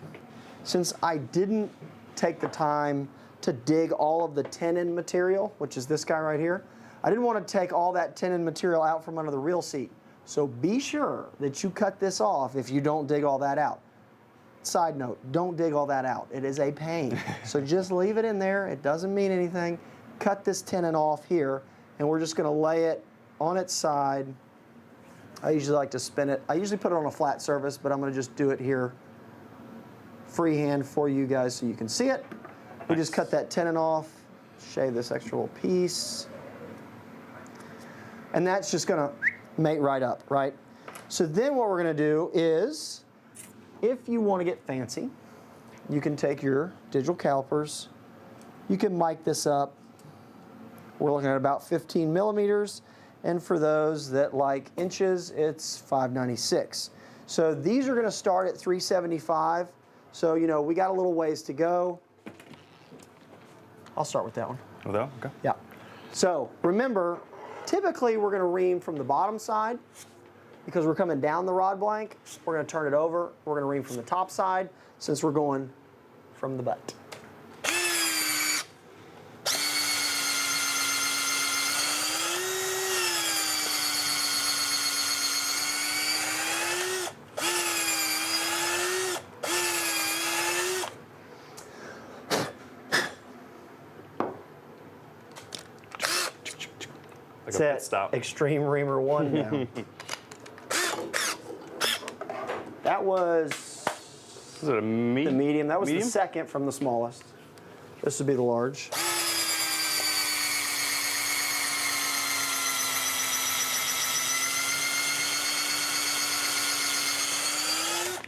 Since I didn't take the time to dig all of the tenon material, which is this guy right here, I didn't want to take all that tenon material out from under the reel seat. So be sure that you cut this off if you don't dig all that out. Side note, don't dig all that out. It is a pain. So just leave it in there. It doesn't mean anything. Cut this tenon off here, and we're just going to lay it on its side. I usually like to spin it. I usually put it on a flat surface, but I'm going to just do it here freehand for you guys so you can see it. We just cut that tenon off, shave this extra little piece, and that's just going to mate right up, right? So then what we're going to do is, if you want to get fancy, you can take your digital calipers, you can mic this up. We're looking at about 15 millimeters, and for those that like inches, it's 596. So these are going to start at 375. So, you know, we got a little ways to go. I'll start with that one. Oh, that? Okay. Yeah. So remember, typically we're going to ream from the bottom side because we're coming down the rod blank. We're going to turn it over. We're going to ream from the top side since we're going from the butt. Like a pit Set stop. Extreme Reamer 1 now. That was Is it a the medium. That was medium? the second from the smallest. This would be the large.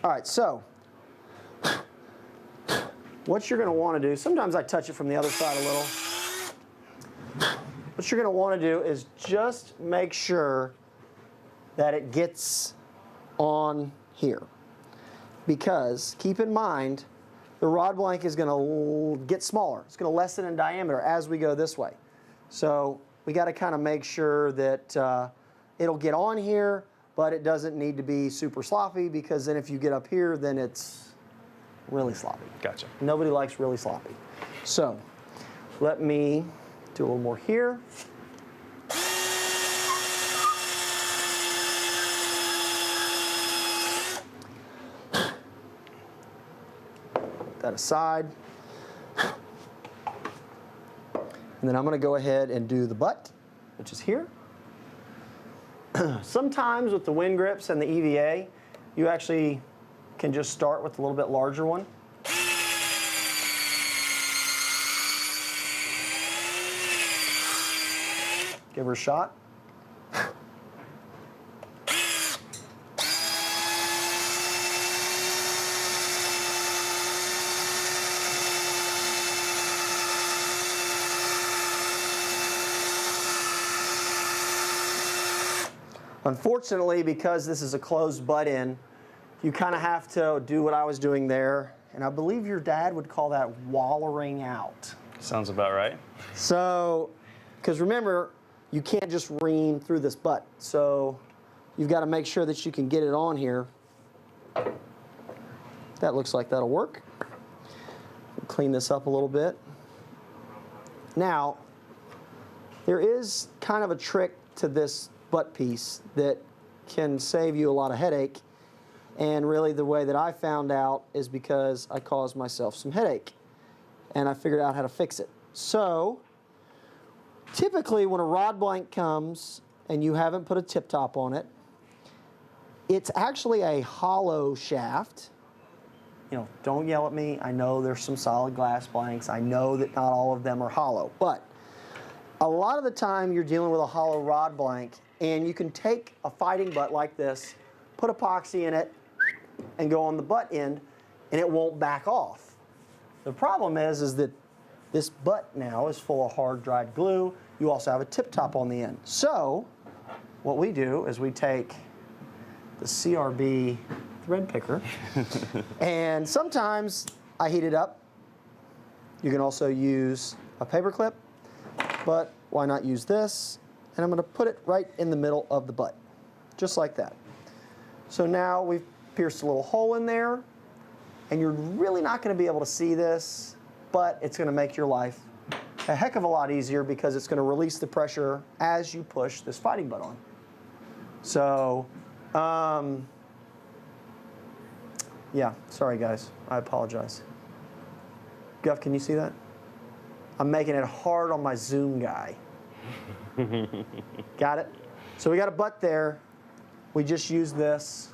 All right, so what you're going to want to do, sometimes I touch it from the other side a little. What you're going to want to do is just make sure that it gets on here. Because keep in mind, the rod blank is going to get smaller. It's going to lessen in diameter as we go this way. So we got to kind of make sure that it'll get on here, but it doesn't need to be super sloppy, because then if you get up here, then it's really sloppy. Gotcha. Nobody likes really sloppy. So let me do a little more here. Put that aside. And then I'm going to go ahead and do the butt, which is here. Sometimes with the wind grips and the EVA, you actually can just start with a little bit larger one. Give her a shot. Unfortunately, because this is a closed butt in, you kind of have to do what I was doing there, and I believe your dad would call that wallering out. Sounds about right. So, because remember, you can't just ream through this butt, so you've got to make sure that you can get it on here. That looks like that'll work. Clean this up a little bit. Now, There is kind of a trick to this butt piece that can save you a lot of headache. And really the way that I found out is because I caused myself some headache. And I figured out how to fix it. So, typically when a rod blank comes and you haven't put a tip top on it, it's actually a hollow shaft. You know, don't yell at me. I know there's some solid glass blanks. I know that not all of them are hollow. But a lot of the time you're dealing with a hollow rod blank, and you can take a fighting butt like this, put epoxy in it, and go on the butt end, and it won't back off. The problem is that this butt now is full of hard dried glue. You also have a tip top on the end. So what we do is we take the CRB thread picker, and sometimes I heat it up. You can also use a paper clip, but why not use this? And I'm going to put it right in the middle of the butt, just like that. So now we've pierced a little hole in there, and you're really not going to be able to see this, but it's going to make your life a heck of a lot easier because it's going to release the pressure as you push this fighting butt on. So, yeah, sorry guys, I apologize. Guff, can you see that? I'm making it hard on my Zoom guy. Got it? So we got a butt there. We just use this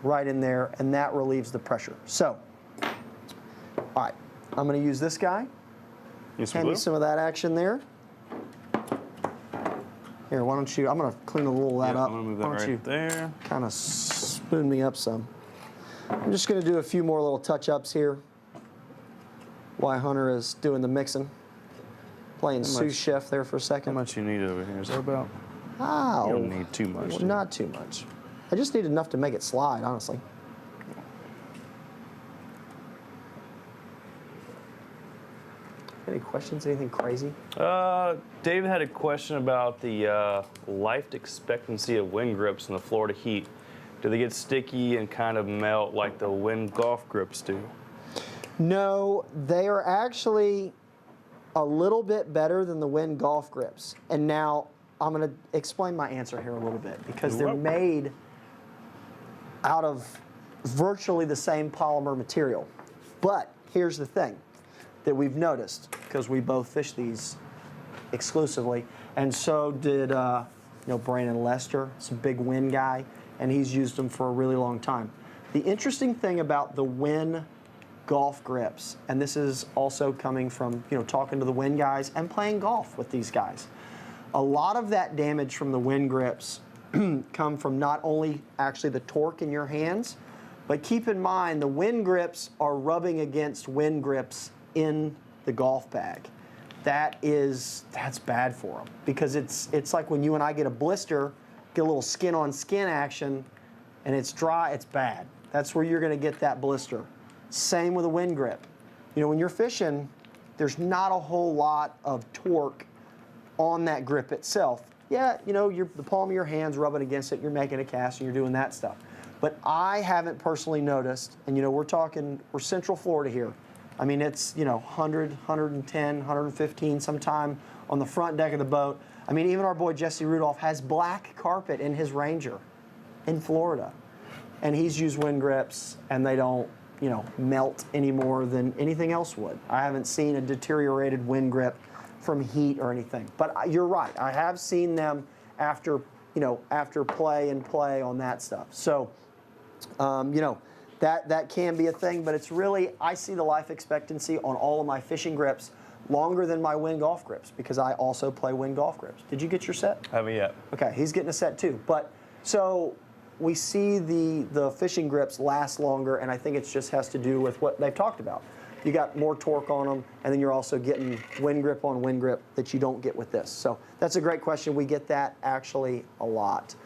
right in there, and that relieves the pressure. So, all right, I'm going to use this guy. Hand me some of that action there. Here, why don't you, I'm going to clean a little of that up. I'm going to move that right there. Kind of spoon me up some. I'm just going to do a few more little touch-ups here while Hunter is doing the mixing. Playing sous chef there for a second. How much you need over here? Is that about? Ow. You don't need too much. Well, not too much. I just need enough to make it slide, honestly. Any questions? Anything crazy? David had a question about the life expectancy of wind grips in the Florida heat. Do they get sticky and kind of melt like the wind golf grips do? No, they are actually a little bit better than the wind golf grips. And now I'm going to explain my answer here a little bit because they're made out of virtually the same polymer material. But here's the thing that we've noticed, because we both fish these exclusively, and so did Brandon Lester, it's a big Winn guy, and he's used them for a really long time. The interesting thing about the Winn golf grips, and this is also coming from talking to the Winn guys and playing golf with these guys, a lot of that damage from the Winn grips come from not only actually the torque in your hands, but keep in mind the Winn grips are rubbing against Winn grips in the golf bag. That's bad for them because it's like when you and I get a blister, get a little skin on skin action, and it's dry, it's bad. That's where you're going to get that blister. Same with a Winn grip. When you're fishing, there's not a whole lot of torque on that grip itself. Yeah, the palm of your hand's rubbing against it, you're making a cast and you're doing that stuff. But I haven't personally noticed, and we're Central Florida here. I mean, it's 100, 110, 115 sometime on the front deck of the boat. I mean, even our boy Jesse Rudolph has black carpet in his Ranger in Florida. And he's used Winn grips, and they don't, melt any more than anything else would. I haven't seen a deteriorated Winn grip from heat or anything. But you're right. I have seen them after play on that stuff. So, that can be a thing, but it's really, I see the life expectancy on all of my fishing grips longer than my Winn golf grips because I also play Winn golf grips. Did you get your set? Haven't yet. Okay, he's getting a set too. But so we see the fishing grips last longer, and I think it just has to do with what they've talked about. You got more torque on them, and then you're also getting Winn grip on Winn grip that you don't get with this. So that's a great question. We get that actually a lot.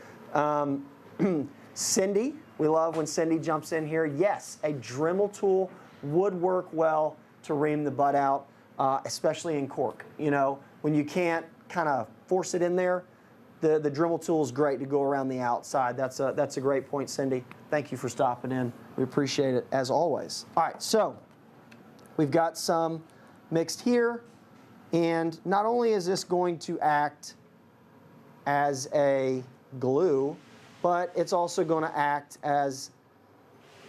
Cindy, we love when Cindy jumps in here. Yes, a Dremel tool would work well to ream the butt out, especially in cork. When you can't kind of force it in there, the Dremel tool is great to go around the outside. That's a great point, Cindy. Thank you for stopping in. We appreciate it as always. All right, so we've got some mixed here. And not only is this going to act as a glue, but it's also going to act as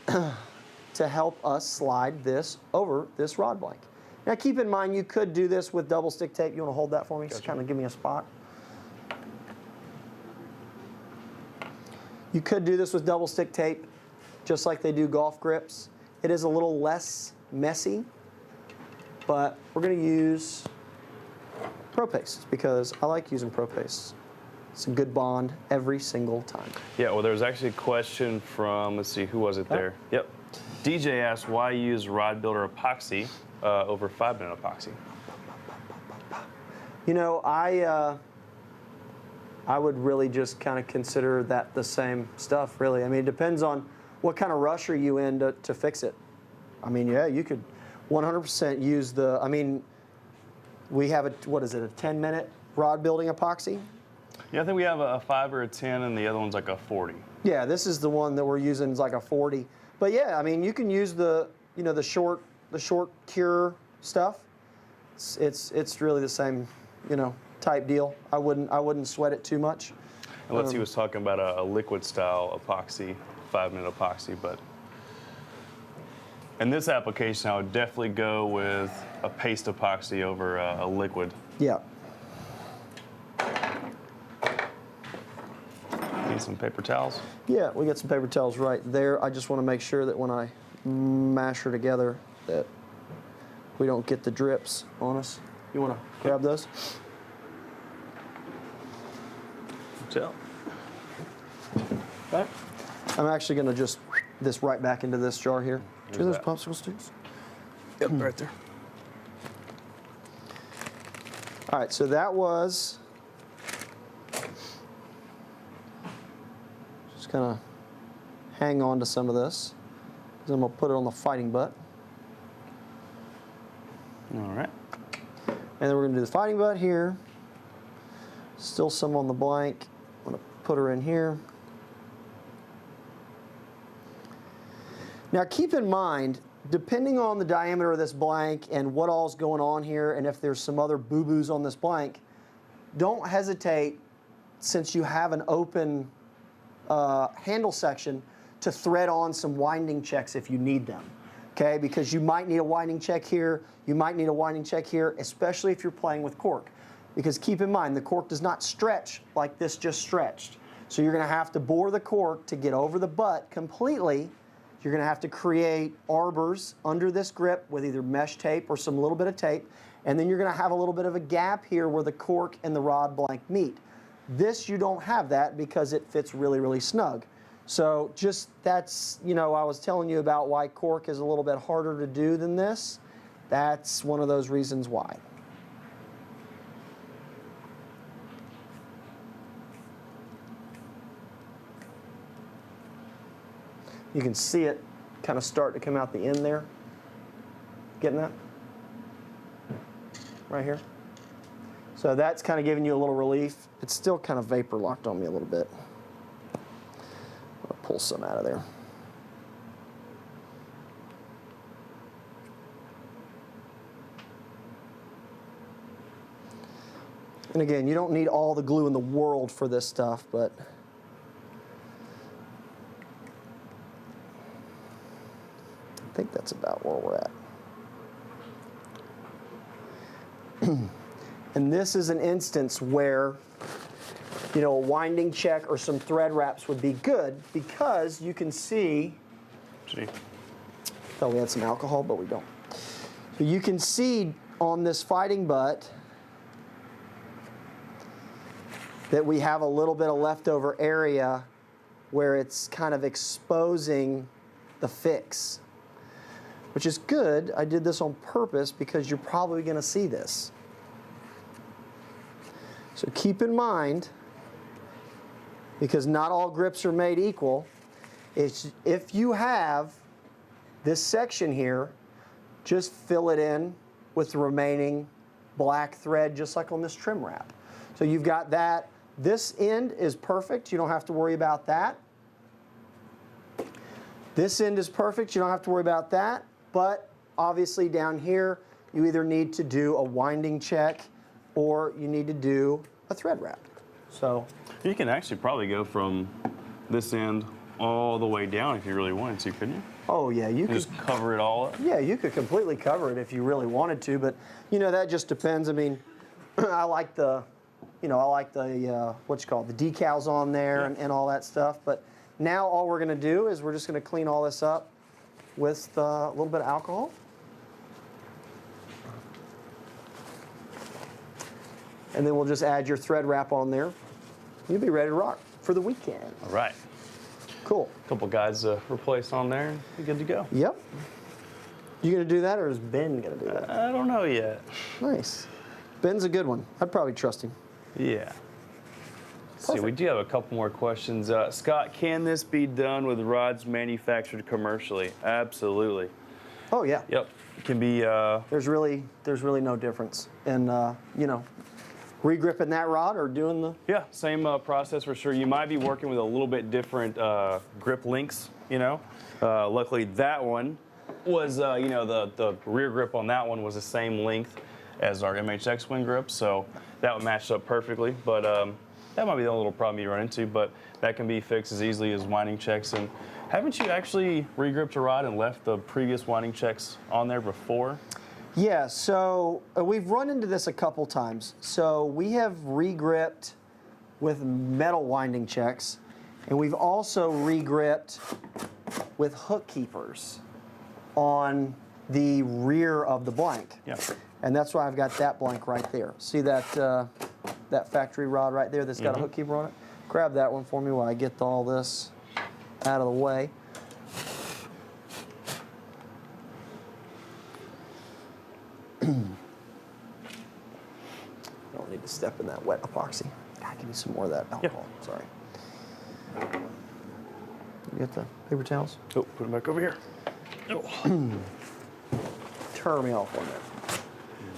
to help us slide this over this rod blank. Now keep in mind, you could do this with double stick tape. You want to hold that for me? Just kind of give me a spot. You could do this with double stick tape, just like they do golf grips. It is a little less messy, but we're going to use Pro Paste because I like using Pro Paste. It's a good bond every single time. Yeah, well, there's actually a question from, let's see, who was it there? Yep. DJ asked why use Rod Builder epoxy over 5-minute epoxy. You know, I would really just kind of consider that the same stuff, really. I mean, it depends on what kind of rush are you in to fix it. I mean, yeah, you could 100% use the, I mean, we have a, what is it, a 10-minute rod building epoxy? Yeah, I think we have a 5 or a 10, and the other one's like a 40. Yeah, this is the one that we're using, is like a 40. But yeah, I mean, you can use the, you know, the short cure stuff. It's really the same, you know, type deal. I wouldn't sweat it too much. Unless he was talking about a liquid style epoxy, 5-minute epoxy, but in this application, I would definitely go with a paste epoxy over a liquid. Yeah. Need some paper towels? Yeah, we got some paper towels right there. I just want to make sure that when I mash her together that we don't get the drips on us. You want to grab those? Tell. Okay. I'm actually going to just this right back into this jar here. Do those popsicle sticks? Yep, right there. All right, so that was just kind of hang on to some of this. Then I'm going to put it on the fighting butt. All right. And then we're going to do the fighting butt here. Still some on the blank. I'm going to put her in here. Now keep in mind, depending on the diameter of this blank and what all's going on here, and if there's some other boo-boos on this blank, don't hesitate, since you have an open handle section, to thread on some winding checks if you need them. Okay, because you might need a winding check here, you might need a winding check here, especially if you're playing with cork. Because keep in mind, the cork does not stretch like this just stretched. So you're going to have to bore the cork to get over the butt completely. You're going to have to create arbors under this grip with either mesh tape or some little bit of tape. And then you're going to have a little bit of a gap here where the cork and the rod blank meet. This, you don't have that because it fits really, really snug. So just that's, you know, I was telling you about why cork is a little bit harder to do than this. That's one of those reasons why. You can see it kind of start to come out the end there. Getting that? Right here. So that's kind of giving you a little relief. It's still kind of vapor locked on me a little bit. I'll pull some out of there. And again, you don't need all the glue in the world for this stuff, but I think that's about where we're at. And this is an instance where, you know, a winding check or some thread wraps would be good because you can see, thought we had some alcohol, but we don't. So you can see on this fighting butt that we have a little bit of leftover area where it's kind of exposing the fix, which is good. I did this on purpose because you're probably going to see this. So keep in mind, because not all grips are made equal, if you have this section here, just fill it in with the remaining black thread, just like on this trim wrap. So you've got that. This end is perfect. You don't have to worry about that. This end is perfect. You don't have to worry about that. But obviously down here, you either need to do a winding check or you need to do a thread wrap. So You can actually probably go from this end all the way down if you really wanted to, couldn't you? oh yeah, you And could. just cover it all up. Yeah, you could completely cover it if you really wanted to, but that just depends. I mean, I like the, what you call it, the decals on there and all that stuff. But now all we're going to do is we're just going to clean all this up with a little bit of alcohol. And then we'll just add your thread wrap on there. You'll be ready to rock for the weekend. All right. Cool. Couple guides to replace on there, and you're good to go. Yep. You going to do that, or is Ben going to do that? I don't know yet. Nice. Ben's a good one. I'd probably trust him. Yeah. See, we do have a couple more questions. Scott, can this be done with rods manufactured commercially? Absolutely. Oh yeah. Yep. It can be. There's really no difference in regripping that rod or doing the. Yeah, same process for sure. You might be working with a little bit different grip links, Luckily, that one was, the rear grip on that one was the same length as our MHX wing grip, so that would match up perfectly. But that might be the only little problem you run into, but that can be fixed as easily as winding checks. And haven't you actually regripped a rod and left the previous winding checks on there before? Yeah, so we've run into this a couple times. So we have regripped with metal winding checks, and we've also regripped with hook keepers on the rear of the blank. Yeah. And that's why I've got that blank right there. See that that factory rod right there that's got a hook keeper on it? Grab that one for me while I get all this out of the way. Don't need to step in that wet epoxy. God, give me some more of that alcohol. Sorry. You get the paper towels? Oh, put them back over here. Turn me off on that.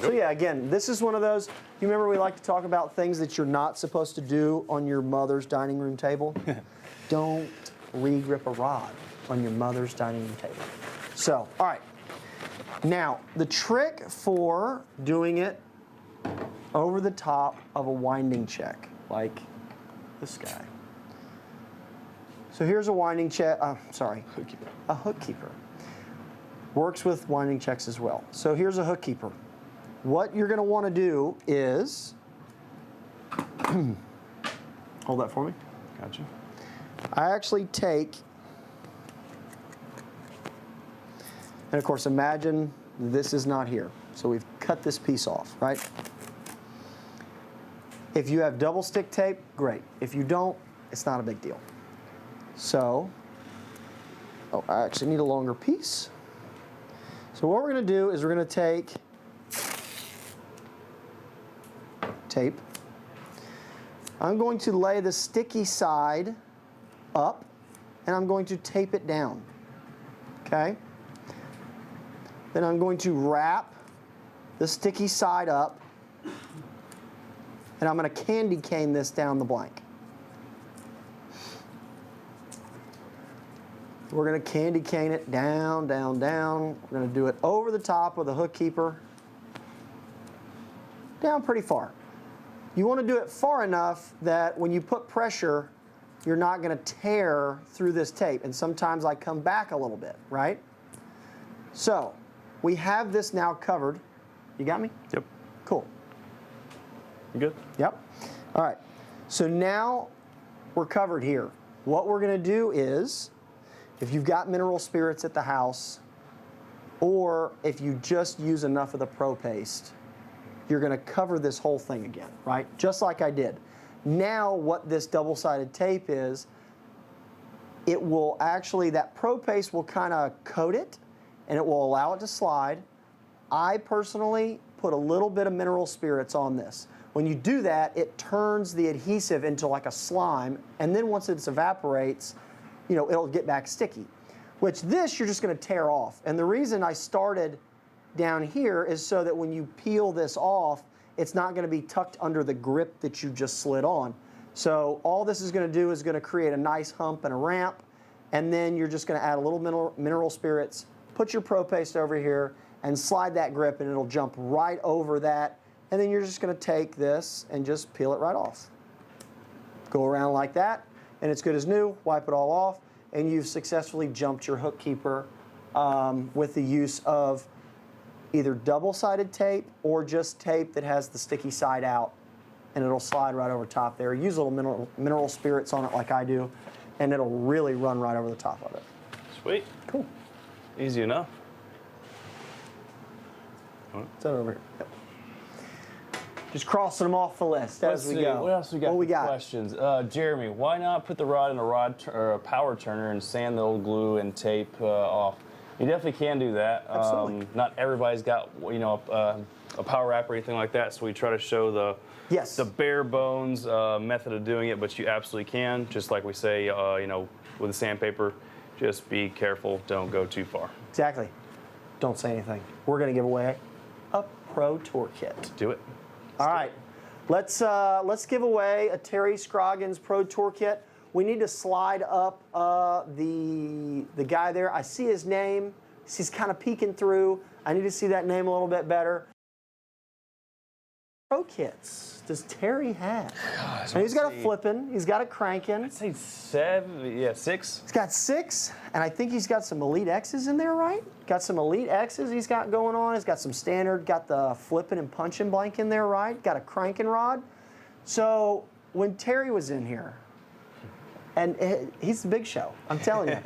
So yeah, again, this is one of those. You remember we like to talk about things that you're not supposed to do on your mother's dining room table? Don't regrip a rod on your mother's dining room table. So, all right. Now, the trick for doing it over the top of a winding check, like this guy. So here's a winding check, a hook keeper. Works with winding checks as well. So here's a hook keeper. What you're going to want to do is, hold that for me. Gotcha. I actually take, and of course imagine this is not here. So we've cut this piece off, right? If you have double stick tape, great. If you don't, it's not a big deal. So, I actually need a longer piece. So what we're going to do is we're going to take tape. I'm going to lay the sticky side up, and I'm going to tape it down. Okay? Then I'm going to wrap the sticky side up, and I'm going to candy cane this down the blank. We're going to candy cane it down, down, down. We're going to do it over the top with a hook keeper. Down pretty far. You want to do it far enough that when you put pressure, you're not going to tear through this tape. And sometimes I come back a little bit, right? So, we have this now covered. You got me? Yep. Cool. You good? Yep. All right. So now we're covered here. What we're going to do is, if you've got mineral spirits at the house, or if you just use enough of the Pro Paste, you're going to cover this whole thing again, right? Just like I did. Now what this double-sided tape is, it will actually, that Pro Paste will kind of coat it, and it will allow it to slide. I personally put a little bit of mineral spirits on this. When you do that, it turns the adhesive into like a slime, and then once it evaporates, it'll get back sticky. Which this, you're just going to tear off. And the reason I started down here is so that when you peel this off, it's not going to be tucked under the grip that you just slid on. So all this is going to do is going to create a nice hump and a ramp, and then you're just going to add a little mineral spirits, put your Pro Paste over here, and slide that grip, and it'll jump right over that. And then you're just going to take this and just peel it right off. Go around like that, and it's good as new. Wipe it all off, and you've successfully jumped your hook keeper with the use of either double-sided tape or just tape that has the sticky side out, and it'll slide right over top there. Use little mineral spirits on it like I do, and it'll really run right over the top of it. Sweet. Cool. Easy enough. It's over here. Yep. Just crossing them off the list as we go. What else we got? What we got? Questions. Jeremy, why not put the rod in a power turner and sand the old glue and tape off? You definitely can do that. Absolutely. Not everybody's got a power wrap or anything like that, so we try to show the bare bones method of doing it, but you absolutely can. Just like we say, with the sandpaper, just be careful. Don't go too far. Exactly. Don't say anything. We're going to give away a Pro Tour kit. Do it. All right, let's give away a Terry Scroggins Pro Tour kit. We need to slide up the guy there. I see his name. He's kind of peeking through. I need to see that name a little bit better. Pro kits does Terry have? Gosh, And he's got a flipping. He's got a cranking. I'd say 6. He's got 6, and I think he's got some Elite X's in there, right? Got some Elite X's he's got going on. He's got some standard, got the flipping and punching blank in there, right? Got a cranking rod. So when Terry was in here, and he's the big show, I'm telling you.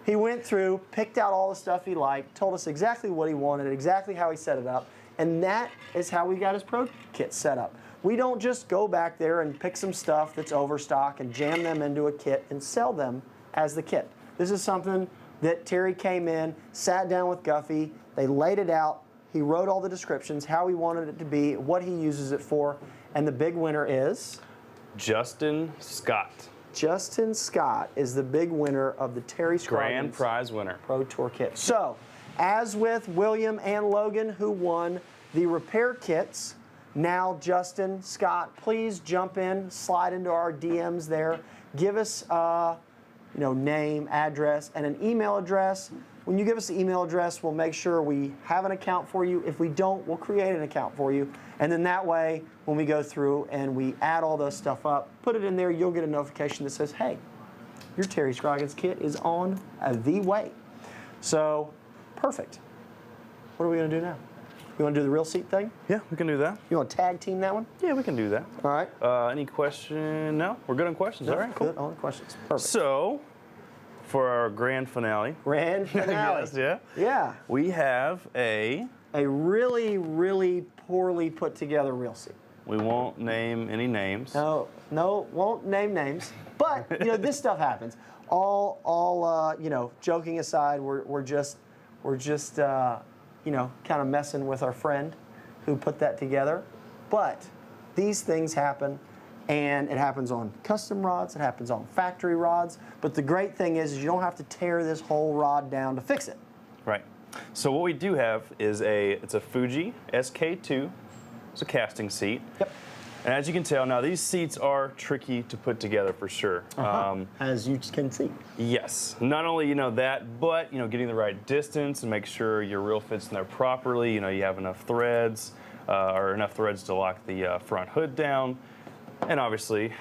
He went through, picked out all the stuff he liked, told us exactly what he wanted, exactly how he set it up, and that is how we got his Pro kit set up. We don't just go back there and pick some stuff that's overstock and jam them into a kit and sell them as the kit. This is something that Terry came in, sat down with Guffey, they laid it out, he wrote all the descriptions, how he wanted it to be, what he uses it for, and the big winner is? Justin Scott. Justin Scott is the big winner of the Terry Scroggins Grand prize winner. Pro Tour kit. So, as with William and Logan, who won the repair kits, now Justin Scott, please jump in, slide into our DMs there, give us name, address, and an email address. When you give us the email address, we'll make sure we have an account for you. If we don't, we'll create an account for you. And then that way, when we go through and we add all those stuff up, put it in there, you'll get a notification that says, hey, your Terry Scroggins kit is on the way. So, perfect. What are we going to do now? You want to do the real seat thing? Yeah, we can do that. You want to tag team that one? Yeah, we can do that. All right. Any question? No? We're good on questions. All right, cool. Good on questions. Perfect. So, for our grand finale. Grand finale. Yes, yeah. Yeah. We have a really, really poorly put together real seat. We won't name any names. No, won't name names. But this stuff happens. All joking aside, we're just kind of messing with our friend who put that together. But these things happen, and it happens on custom rods, it happens on factory rods. But the great thing is you don't have to tear this whole rod down to fix it. Right. So what we do have is it's a Fuji SK2. It's a casting seat. Yep. And as you can tell, now these seats are tricky to put together for sure. As you can see. Yes. Not only that, but getting the right distance and make sure your reel fits in there properly. You have enough threads or enough threads to lock the front hood down, and obviously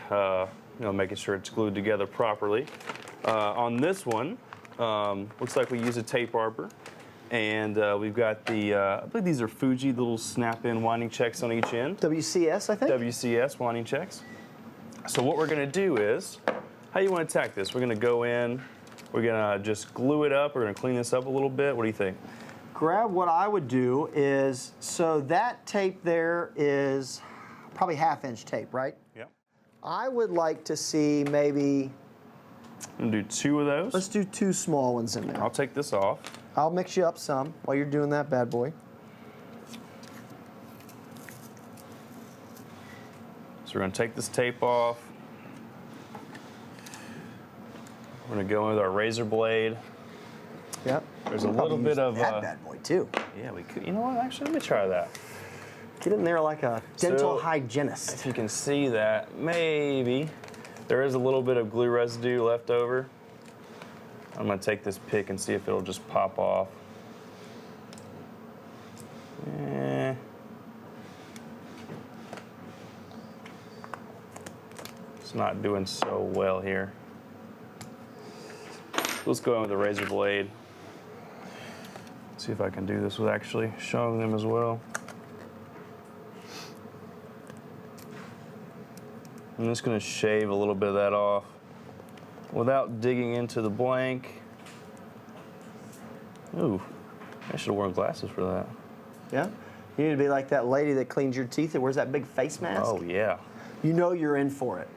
making sure it's glued together properly. On this one, looks like we use a tape arbor. And we've got I believe these are Fuji little snap-in winding checks on each end. WCS, I think? WCS winding checks. So what we're gonna do is, how you wanna attack this? We're gonna go in, we're gonna just glue it up, we're gonna clean this up a little bit. What do you think? Grab what I would do is, so that tape there is probably 1/2-inch tape, right? Yeah. I would like to see maybe, I'm gonna do 2 of those. let's do 2 small ones in there. I'll take this off. I'll mix you up some while you're doing that bad boy. So we're gonna take this tape off. We're gonna go in with our razor blade. Yep. There's a We'll little probably bit use of that bad boy too. yeah, we could. You know what? Actually, let me try that. Get in there like a dental So, hygienist. If you can see that, maybe there is a little bit of glue residue left over. I'm gonna take this pick and see if it'll just pop off. not doing so well here. Let's go in with a razor blade. See if I can do this with actually showing them as well. I'm just going to shave a little bit of that off without digging into the blank. Ooh, I should have worn glasses for that. Yeah? You need to be like that lady that cleans your teeth that wears that big face mask. Oh, yeah. You know you're in for it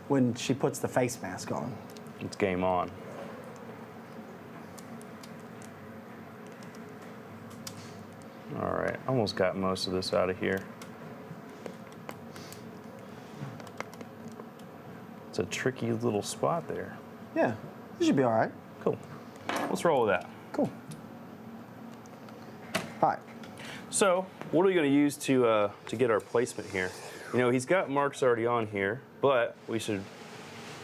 when she puts the face mask on. It's game on. All right, almost got most of this out of here. It's a tricky little spot there. Yeah, you should be all right. Cool. Let's roll with that. Cool. All right. So, what are we going to use to get our placement here? You know, he's got marks already on here, but we should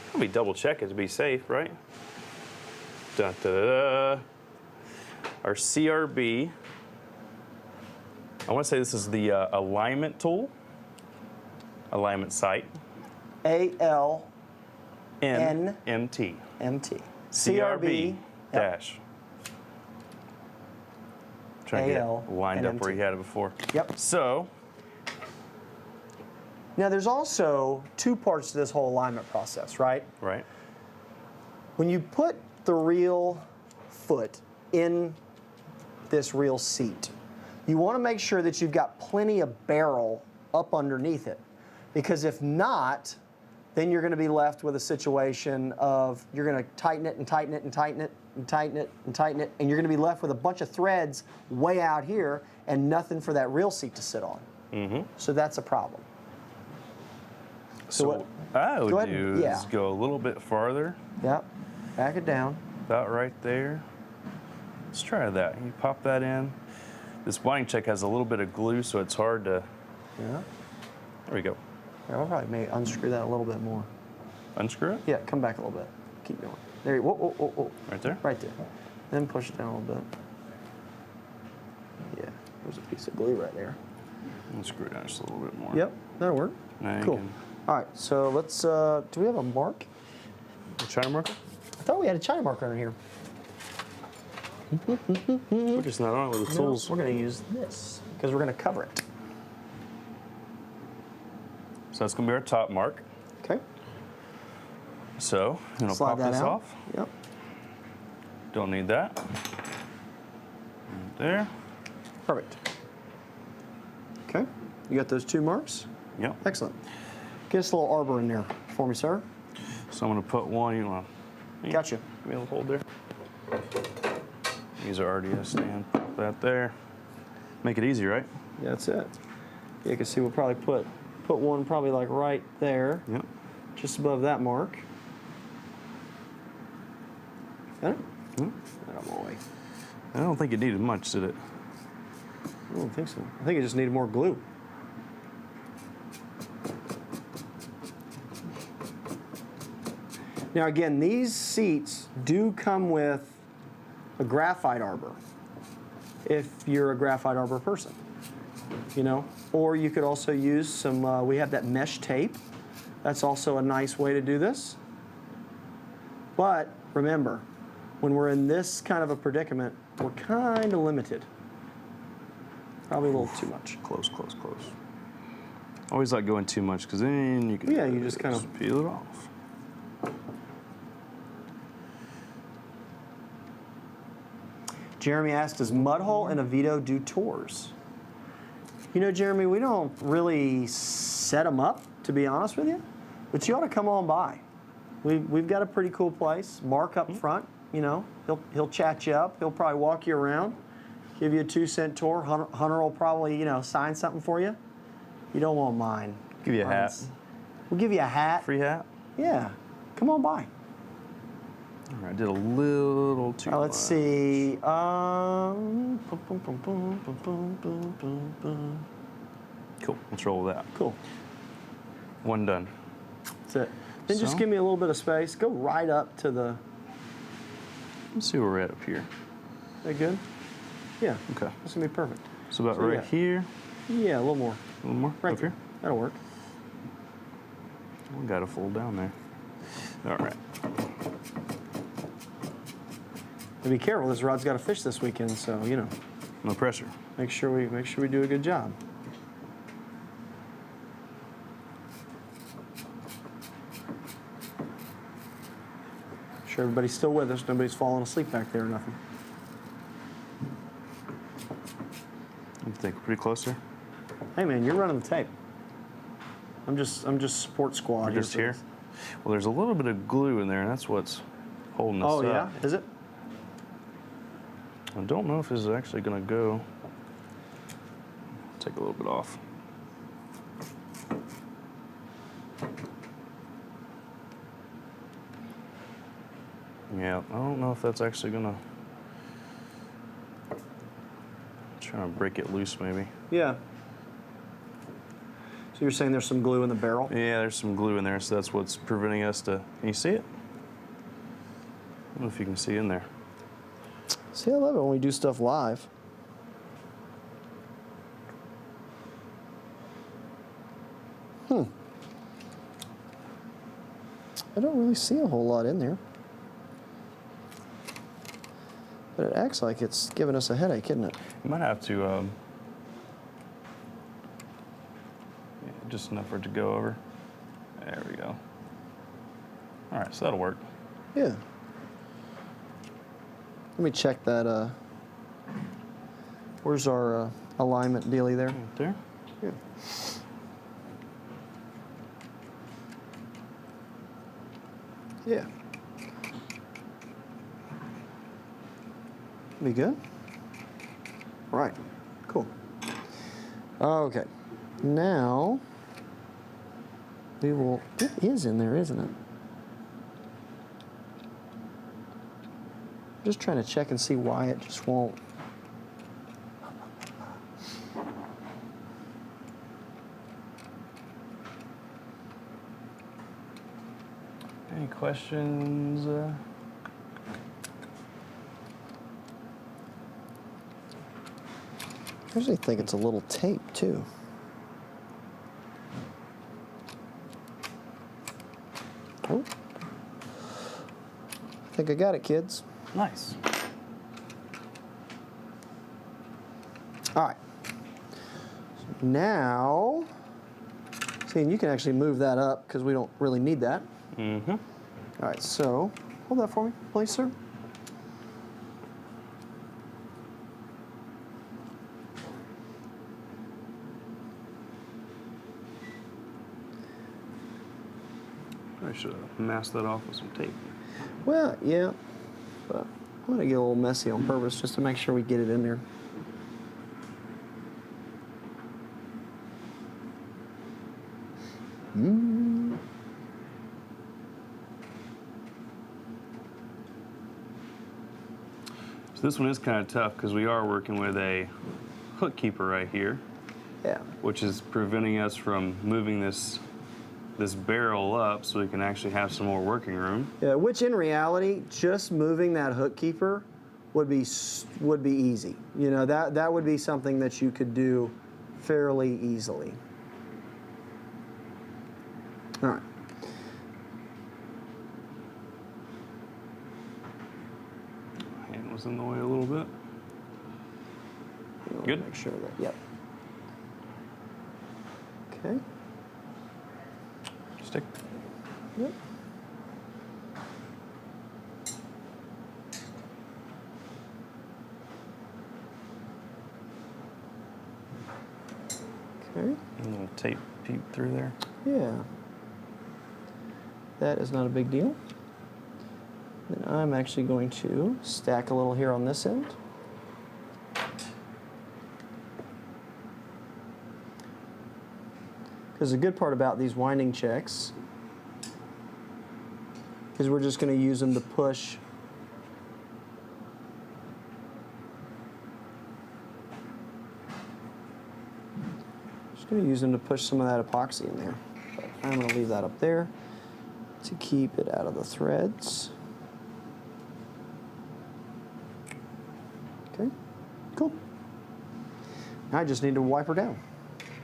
probably double check it to be safe, right? Dun, da, da, da. Our CRB. I want to say this is the alignment tool, alignment sight. ALNMT. NMT. CRB dash. Trying to get AL it lined up NMT. where you had it before. Yep. So, Now, there's also two parts to this whole alignment process, right? right. When you put the real foot in this real seat, you want to make sure that you've got plenty of barrel up underneath it. Because if not, then you're going to be left with a situation of you're going to tighten it and tighten it and tighten it and tighten it and tighten it, and you're going to be left with a bunch of threads way out here and nothing for that real seat to sit on. Mm-hmm. So that's a problem. So what- what I go would ahead do and- yeah. is go a little bit farther, Yep. Back it down. about right there. Let's try that. You pop that in. This winding check has a little bit of glue, so it's hard to. Yeah. There we go. Yeah, I'll probably maybe unscrew that a little bit more. Unscrew it. Yeah, come back a little bit. Keep going. There you go. Whoa, whoa, whoa, whoa. Right there. Right there. Then push it down a little bit. Yeah, there's a piece of glue right there. Unscrew it down just a little bit more. Yep, that'll work. Now you Cool. can- All right, so let's, do we have a mark? China marker? I thought we had a China marker in here. We're just not on it with the tools. We're going to use this because we're going to cover it. So that's gonna be our top mark. Okay. So, you know, Slide pop that this out. off. Yep. Don't need that. Right there. Perfect. Okay. You got those two marks? Yep. Excellent. Get us a little arbor in there for me, sir. So I'm gonna put one. You want? Gotcha. Give me a little hold there. Use our RDS stand. Put that there. Make it easy, right? Yeah, that's it. Yeah, you can see we'll probably put one probably like right there, Yep. just above that mark. Got it? Attaboy. I don't think it needed much, did it? I don't think so. I think it just needed more glue. Now again, these seats do come with a graphite arbor if you're a graphite arbor person, you know? Or you could also use some, we have that mesh tape. That's also a nice way to do this. But remember, when we're in this kind of a predicament, we're kind of limited. Probably a little too much. Close, close, close. Always like going too much because then you can. Yeah, you just kind of- peel it off. Jeremy asked, does Mudhole and Avito do tours? You know, Jeremy, we don't really set them up, to be honest with you, but you ought to come on by. We've got a pretty cool place. Mark up front, you know, he'll chat you up. He'll probably walk you around, give you a 2-cent tour. Hunter will probably, you know, sign something for you. You don't want mine. Give you a hat. We'll give you a hat. Free hat. Yeah, come on by. All right, I did a little too. Let's much. see. Cool. Let's roll with that. Cool. One done. That's it. Then just So? give me a little bit of space. Go right up to the. Let's see where we're at up here. That good? Yeah. Okay. That's gonna be perfect. So about So, right yeah. here. Yeah, a little more. A little more. Right up there. here. That'll work. We got to fold down there. All right. But be careful. This rod's got a fish this weekend, so you know. No pressure. Make sure we do a good job. Sure, everybody's still with us. Nobody's falling asleep back there or nothing. I think we're pretty close there. Hey man, you're running the tape. I'm just support squad. We're just here. Well, there's a little bit of glue in there, and that's what's holding us Oh up. yeah, is it? I don't know if this is actually going to go. Take a little bit off. Yeah, I don't know if that's actually going to. Trying to break it loose, maybe. Yeah. So you're saying there's some glue in the barrel? Yeah, there's some glue in there, so that's what's preventing us to. Can you see it? I don't know if you can see in there. See, I love it when we do stuff live. I don't really see a whole lot in there. But it acts like it's giving us a headache, isn't it? You might have to. Yeah, just enough for it to go over. There we go. All right, so that'll work. Yeah. Let me check that. Where's our alignment dealie there? Right there. Yeah. Yeah. Be good? Right. Cool. Okay. Now, we will. It is in there, isn't it? Just trying to check and see why it just won't. Any questions? I actually think it's a little tape too. Oh. I think I got it, kids. Nice. All right. So now, see, and you can actually move that up because we don't really need that. Mm-hmm. All right, so hold that for me, please, sir. I should have masked that off with some tape. Well, yeah, but I'm gonna get a little messy on purpose just to make sure we get it in there. So this one is kind of tough because we are working with a hook keeper right here, Yeah. which is preventing us from moving this barrel up so we can actually have some more working room. Yeah, which in reality, just moving that hook keeper would be easy. You know, that would be something that you could do fairly easily. All right. Hand was in the way a little bit. Good. Make sure that. Yep. Okay. Stick. Yep. Okay. A little tape peep through there. Yeah. That is not a big deal. Then I'm actually going to stack a little here on this end. Because the good part about these winding checks is we're just going to use them to push some of that epoxy in there. But I'm going to leave that up there to keep it out of the threads. Okay, cool. Now I just need to wipe her down.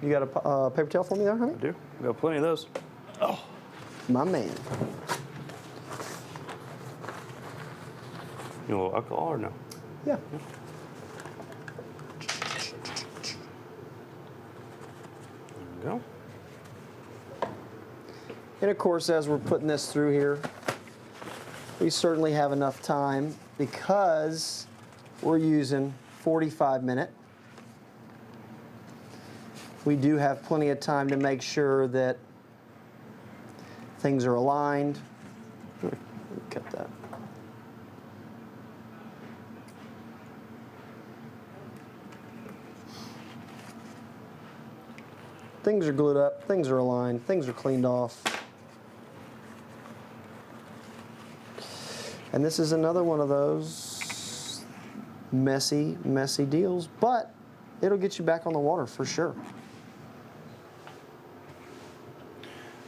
You got a paper towel for me there, honey? I do. We got plenty of those. Oh. My man. You want a little alcohol or no? Yeah. There we go. And of course, as we're putting this through here, we certainly have enough time because we're using 45-minute. We do have plenty of time to make sure that things are aligned. Cut that. Things are glued up, things are aligned, things are cleaned off. And this is another one of those messy, messy deals, but it'll get you back on the water for sure.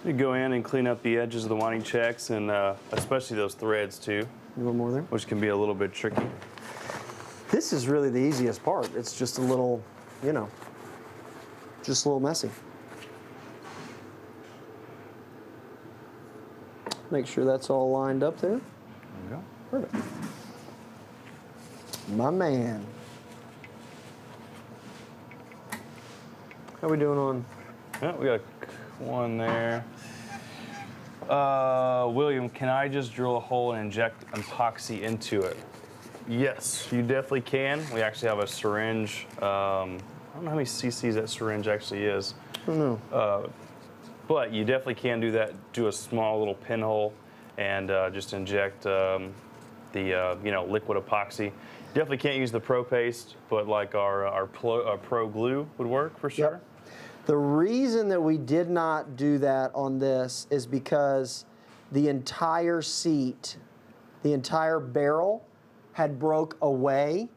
You go in and clean up the edges of the winding checks, and especially those threads too, You want more there? which can be a little bit tricky. This is really the easiest part. It's just a little, you know, just a little messy. Make sure that's all lined up there. There we go. Perfect. My man. How we doing on? Yeah, we got one there. William, can I just drill a hole and inject epoxy into it? Yes, you definitely can. We actually have a syringe. I don't know how many cc's that syringe actually is. I don't know. But you definitely can do that. Do a small little pinhole and just inject the liquid epoxy. Definitely can't use the Pro Paste, but like our Pro Glue would work for sure. Yep. The reason that we did not do that on this is because the entire seat, the entire barrel had broke away,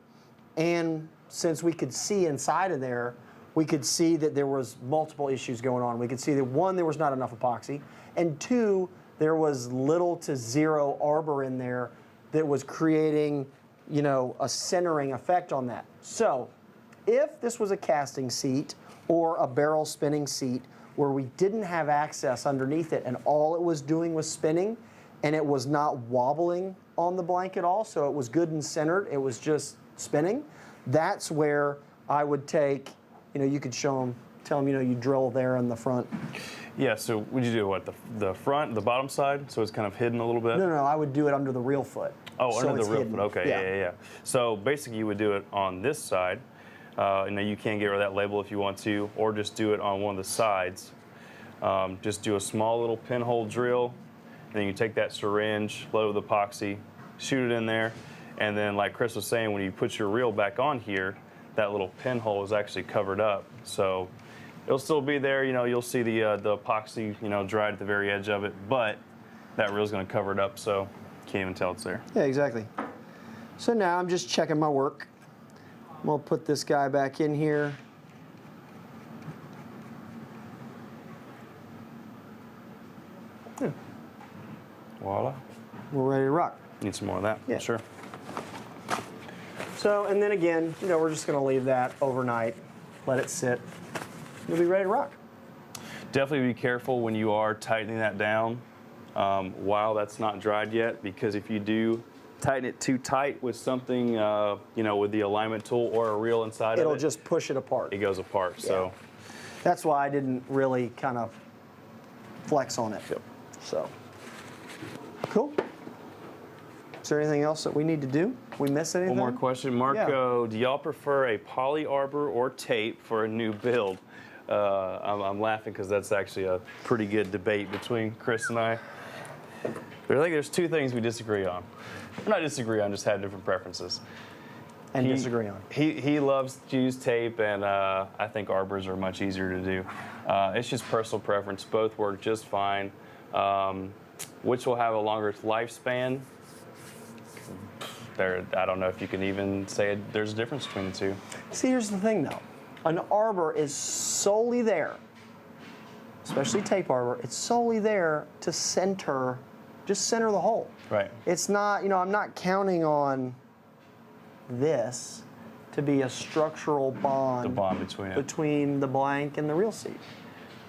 and since we could see inside of there, we could see that there was multiple issues going on. We could see that one, there was not enough epoxy, and two, there was little to zero arbor in there that was creating, a centering effect on that. So, if this was a casting seat or a barrel spinning seat where we didn't have access underneath it and all it was doing was spinning and it was not wobbling on the blank at all, so it was good and centered, it was just spinning, that's where I would take, you could show them, tell them, you drill there in the front. Yeah, so would you do what, the front, the bottom side, so it's kind of hidden a little bit? No, I would do it under the real foot. Oh, so under the it's real hidden. foot. Okay, yeah. So basically, you would do it on this side. You can get rid of that label if you want to, or just do it on one of the sides. Just do a small little pinhole drill, and then you take that syringe, load with epoxy, shoot it in there, and then, like Chris was saying, when you put your reel back on here, that little pinhole is actually covered up. So it'll still be there. You'll see the epoxy, dried at the very edge of it, but that reel's going to cover it up, so you can't even tell it's there. Yeah, exactly. So now I'm just checking my work. I'm gonna put this guy back in here. Voila. We're ready to rock. Need some more of that? Yeah. Sure. So, and then again, we're just gonna leave that overnight, let it sit. You'll be ready to rock. Definitely be careful when you are tightening that down while that's not dried yet, because if you do tighten it too tight with something, with the alignment tool or a reel inside It'll of it, just push it apart. it goes apart. Yeah. So That's why I didn't really kind of flex on it. Yep. So, cool. Is there anything else that we need to do? We miss anything? one more question, Marco. Do y'all prefer a poly arbor or tape for a new build? I'm laughing because that's actually a pretty good debate between Chris and I. But I think there's two things we disagree on. Not disagree on, just have different preferences. And disagree on. He loves to use tape, and I think arbors are much easier to do. It's just personal preference. Both work just fine. Which will have a longer lifespan? I don't know if you can even say there's a difference between the two. See, here's the thing though. An arbor is solely there, especially tape arbor, it's solely there to just center the hole. Right. It's not, I'm not counting on this to be a structural bond, The bond between it. between the blank and the real seat.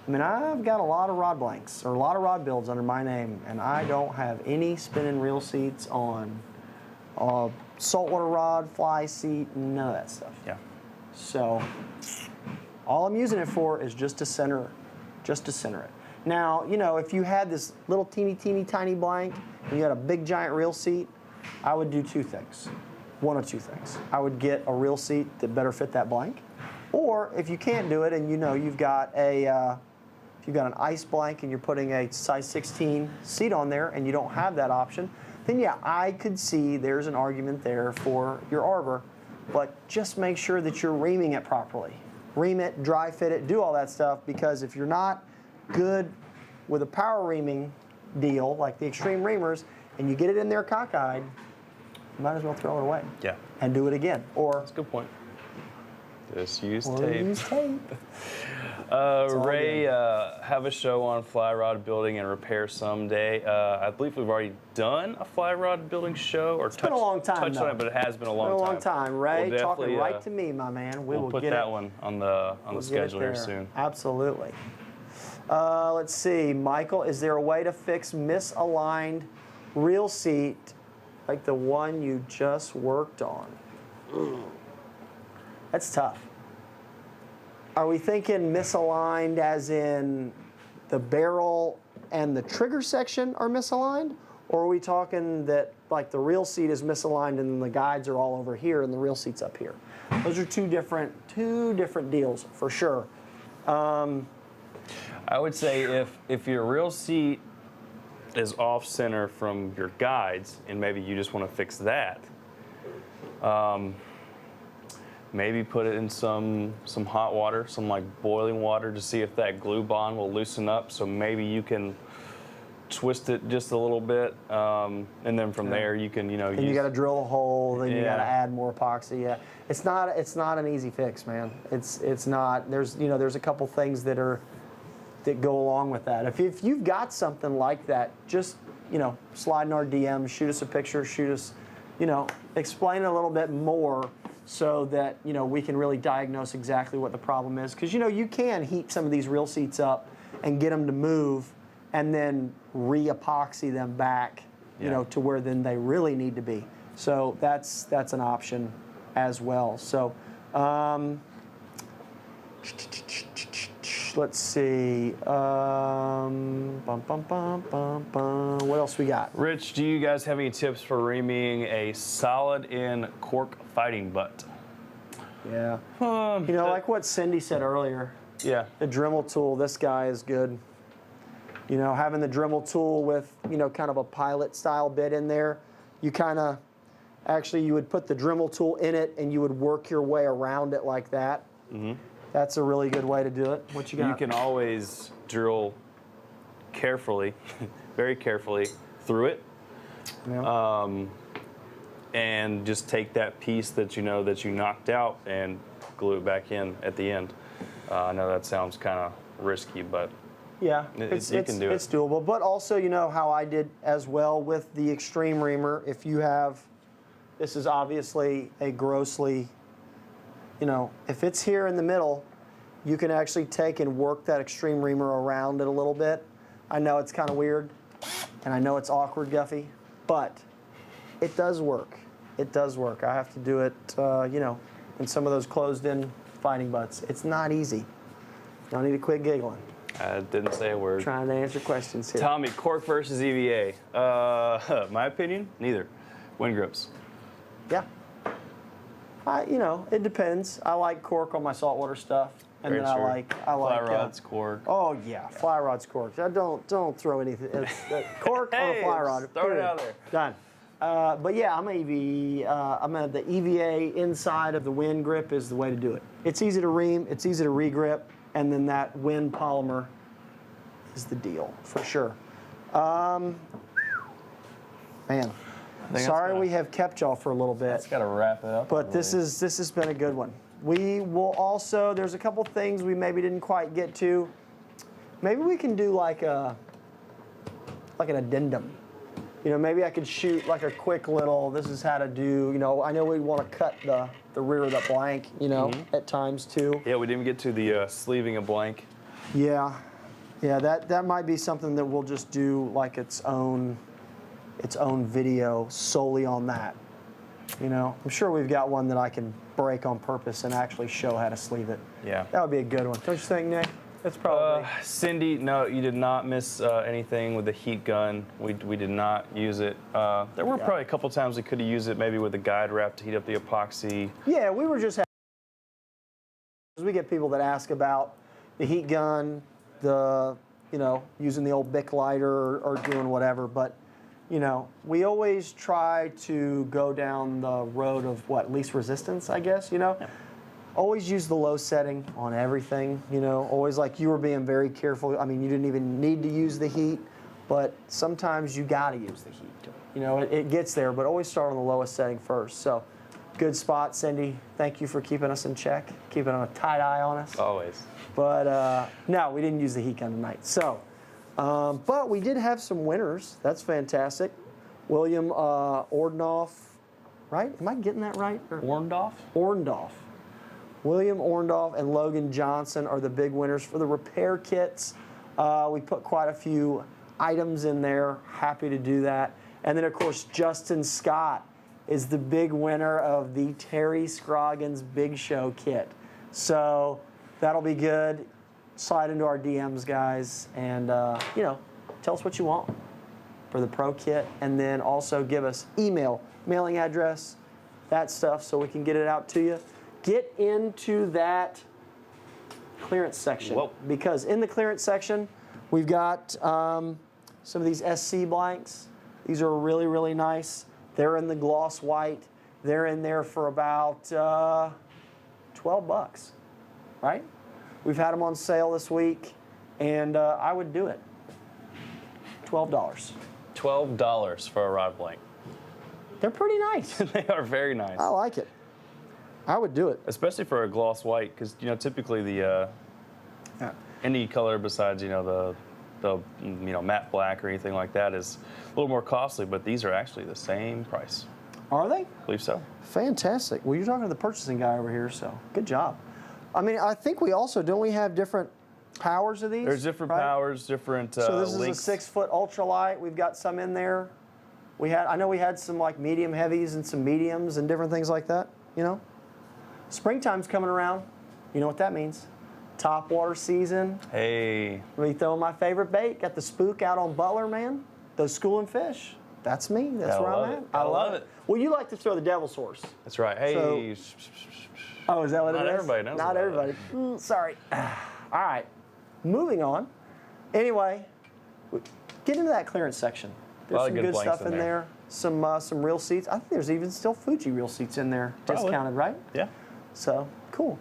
I mean, I've got a lot of rod blanks or a lot of rod builds under my name, and I don't have any spinning reel seats on saltwater rod, fly seat, none of that stuff. Yeah. So all I'm using it for is just to center it. Now, you know, if you had this little teeny tiny blank and you had a big giant reel seat, I would do two things. One of two things. I would get a reel seat that better fit that blank. Or if you can't do it and you know you've got an ice blank and you're putting a size 16 seat on there and you don't have that option, then yeah, I could see there's an argument there for your arbor, but just make sure that you're reaming it properly. Ream it, dry fit it, do all that stuff, because if you're not good with a power reaming deal like the Extreme Reamers and you get it in there cockeyed, you might as well throw it away. Yeah. And do it again. Or That's a good point. Just use or tape. use tape. Ray, have a show on fly rod building and repair someday. I believe we've already done a fly rod building show or It's been a long time, touched on though. it, but it has been a long Been a time. long time, Ray. We'll Talking definitely, right to me, my man. We We'll will put get that it. one on the We'll get it schedule here there. soon. Absolutely. Let's see, Michael. Is there a way to fix misaligned reel seat like the one you just worked on? That's tough. Are we thinking misaligned as in the barrel and the trigger section are misaligned? Or are we talking that like the reel seat is misaligned and the guides are all over here and the reel seat's up here? Those are two different deals for sure. I would say if your reel seat is off center from your guides and maybe you just want to fix that, maybe put it in some hot water, some like boiling water, to see if that glue bond will loosen up. So maybe you can twist it just a little bit, and then from there you can And you got to drill a hole, then you got to Yeah. add more epoxy. Yeah, it's not an easy fix, man. It's not. There's a couple things that go along with that. If you've got something like that, just slide in our DM, shoot us a picture, shoot us, explain it a little bit more so that we can really diagnose exactly what the problem is. Because you can heat some of these reel seats up and get them to move, and then re-epoxy them back, to where then they really need to be. So that's an option as well. So let's see. What else we got? Rich, do you guys have any tips for reaming a solid in cork fighting butt? Yeah. Like what Cindy said earlier, Yeah. the Dremel tool, this guy is good. Having the Dremel tool with, kind of a pilot style bit in there, you would put the Dremel tool in it and you would work your way around it like that. Mm-hmm. That's a really good way to do it. What you got? You can always drill carefully, very carefully through it, Yeah. and just take that piece that you knocked out and glue it back in at the end. I know that sounds kind of risky, but Yeah, you it's can do it. It's doable, but also how I did as well with the Extreme Reamer. If you have, this is obviously a grossly, if it's here in the middle, you can actually take and work that Extreme Reamer around it a little bit. I know it's kind of weird, and I know it's awkward, Guffey, but it does work. It does work. I have to do it, in some of those closed-in fighting butts. It's not easy. Y'all need to quit giggling. I didn't say a word. Trying to answer questions here. Tommy, cork versus EVA. My opinion, neither. Wind grips. Yeah. It depends. I like cork on my saltwater stuff, and Very then true. I like Fly rods, cork. Oh yeah, fly rods, cork. Don't throw anything. Cork on a fly rod. throw it period. out there. Done. But yeah, I'm the EVA inside of the wind grip is the way to do it. It's easy to ream, it's easy to regrip, and then that wind polymer is the deal for sure. Man, that's sorry gonna- we have kept y'all for a little bit. That's got to wrap it up. But this has been a good one. We will also, there's a couple things we maybe didn't quite get to. Maybe we can do like an addendum. Maybe I could shoot like a quick little, this is how to do, I know we want to cut the rear of the blank, at times too. Yeah, we didn't get to the sleeving a blank. Yeah. Yeah, that might be something that we'll just do like its own video solely on that. You know, I'm sure we've got one that I can break on purpose and actually show how to sleeve it. Yeah. That would be a good one. Don't you think, Nick? That's probably. Cindy, no, you did not miss anything with the heat gun. We did not use it. There were probably a couple times we could have used it, maybe with the guide wrap to heat up the epoxy. Yeah, we were just. We get people that ask about the heat gun, using the old Bic lighter or doing whatever, but. We always try to go down the road of least resistance, I guess, Yeah. Always use the low setting on everything, Always like you were being very careful. I mean, you didn't even need to use the heat, but sometimes you got to use the heat. It gets there, but always start on the lowest setting first. So, good spot, Cindy. Thank you for keeping us in check, keeping a tight eye on us. Always. But no, we didn't use the heat gun tonight. So. But we did have some winners. That's fantastic. William Orndorff, right? Am I getting that right? Orndorff? Orndorff. William Orndorff and Logan Johnson are the big winners for the repair kits. We put quite a few items in there. Happy to do that. And then, of course, Justin Scott is the big winner of the Terry Scroggins Big Show kit. So that'll be good. Slide into our DMs, guys, and tell us what you want for the pro kit, and then also give us email, mailing address, that stuff, so we can get it out to you. Get into that clearance section. Whoa. Because in the clearance section, we've got some of these SC blanks. These are really, really nice. They're in the gloss white. They're in there for about $12, right? We've had them on sale this week, and I would do it. $12. $12 for a rod blank. They're pretty nice. They are very nice. I like it. I would do it. Especially for a gloss white, because typically the any color besides the matte black or anything like that is a little more costly, but these are actually the same price. Are they? I believe so. Fantastic. Well, you're talking to the purchasing guy over here, so good job. I mean, I think we also, don't we have different powers of these? There's different powers, different So this lengths. is a 6-foot ultralight. We've got some in there. I know we had some like medium heavies and some mediums and different things like that, Springtime's coming around. You know what that means. Top water season. Hey. We throwing my favorite bait. Got the spook out on Butler, man. Those schooling fish. That's me. That's where I'm at. I love it. Well, you like to throw the devil's horse. That's right. Hey. Oh, is that what it is? Not everybody knows Not about everybody. Sorry. All right. Moving on. Anyway, get into that clearance section. There's some good stuff in there. Some reel seats. I think there's even still Fuji reel seats in there, discounted, right? Yeah. So cool.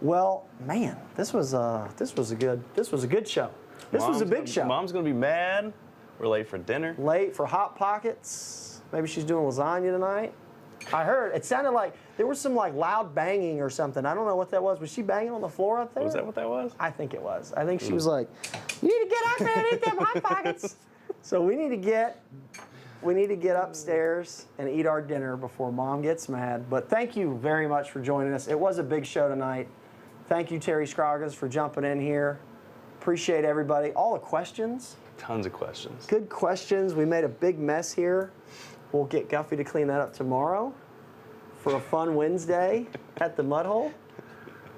Well, man, this was a good show. This was a big show. Mom's gonna be mad. We're late for dinner. Late for Hot Pockets. Maybe she's doing lasagna tonight. I heard it sounded like there was some loud banging or something. I don't know what that was. Was she banging on the floor out there? Was that what that was? I think it was. I think she was like, "You need to get up there and eat them Hot Pockets." So we need to get upstairs and eat our dinner before Mom gets mad. But thank you very much for joining us. It was a big show tonight. Thank you, Terry Scroggins, for jumping in here. Appreciate everybody. All the questions. Tons of questions. Good questions. We made a big mess here. We'll get Guffey to clean that up tomorrow for a fun Wednesday at the Mud Hole.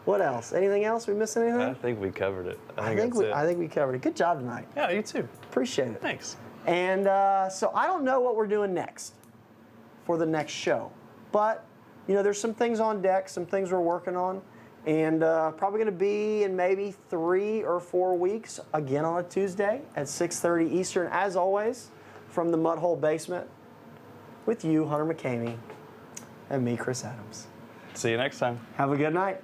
What else? Anything else? We missing anything? I think we covered it. I think we covered it. Good job tonight. Yeah, you too. Appreciate it. Thanks. And so I don't know what we're doing next for the next show, but there's some things on deck, some things we're working on, and probably going to be in maybe 3 or 4 weeks again on a Tuesday at 6:30 Eastern, as always, from the Mud Hole Basement with you, Hunter McCamey, and me, Chris Adams. See you next time. Have a good night.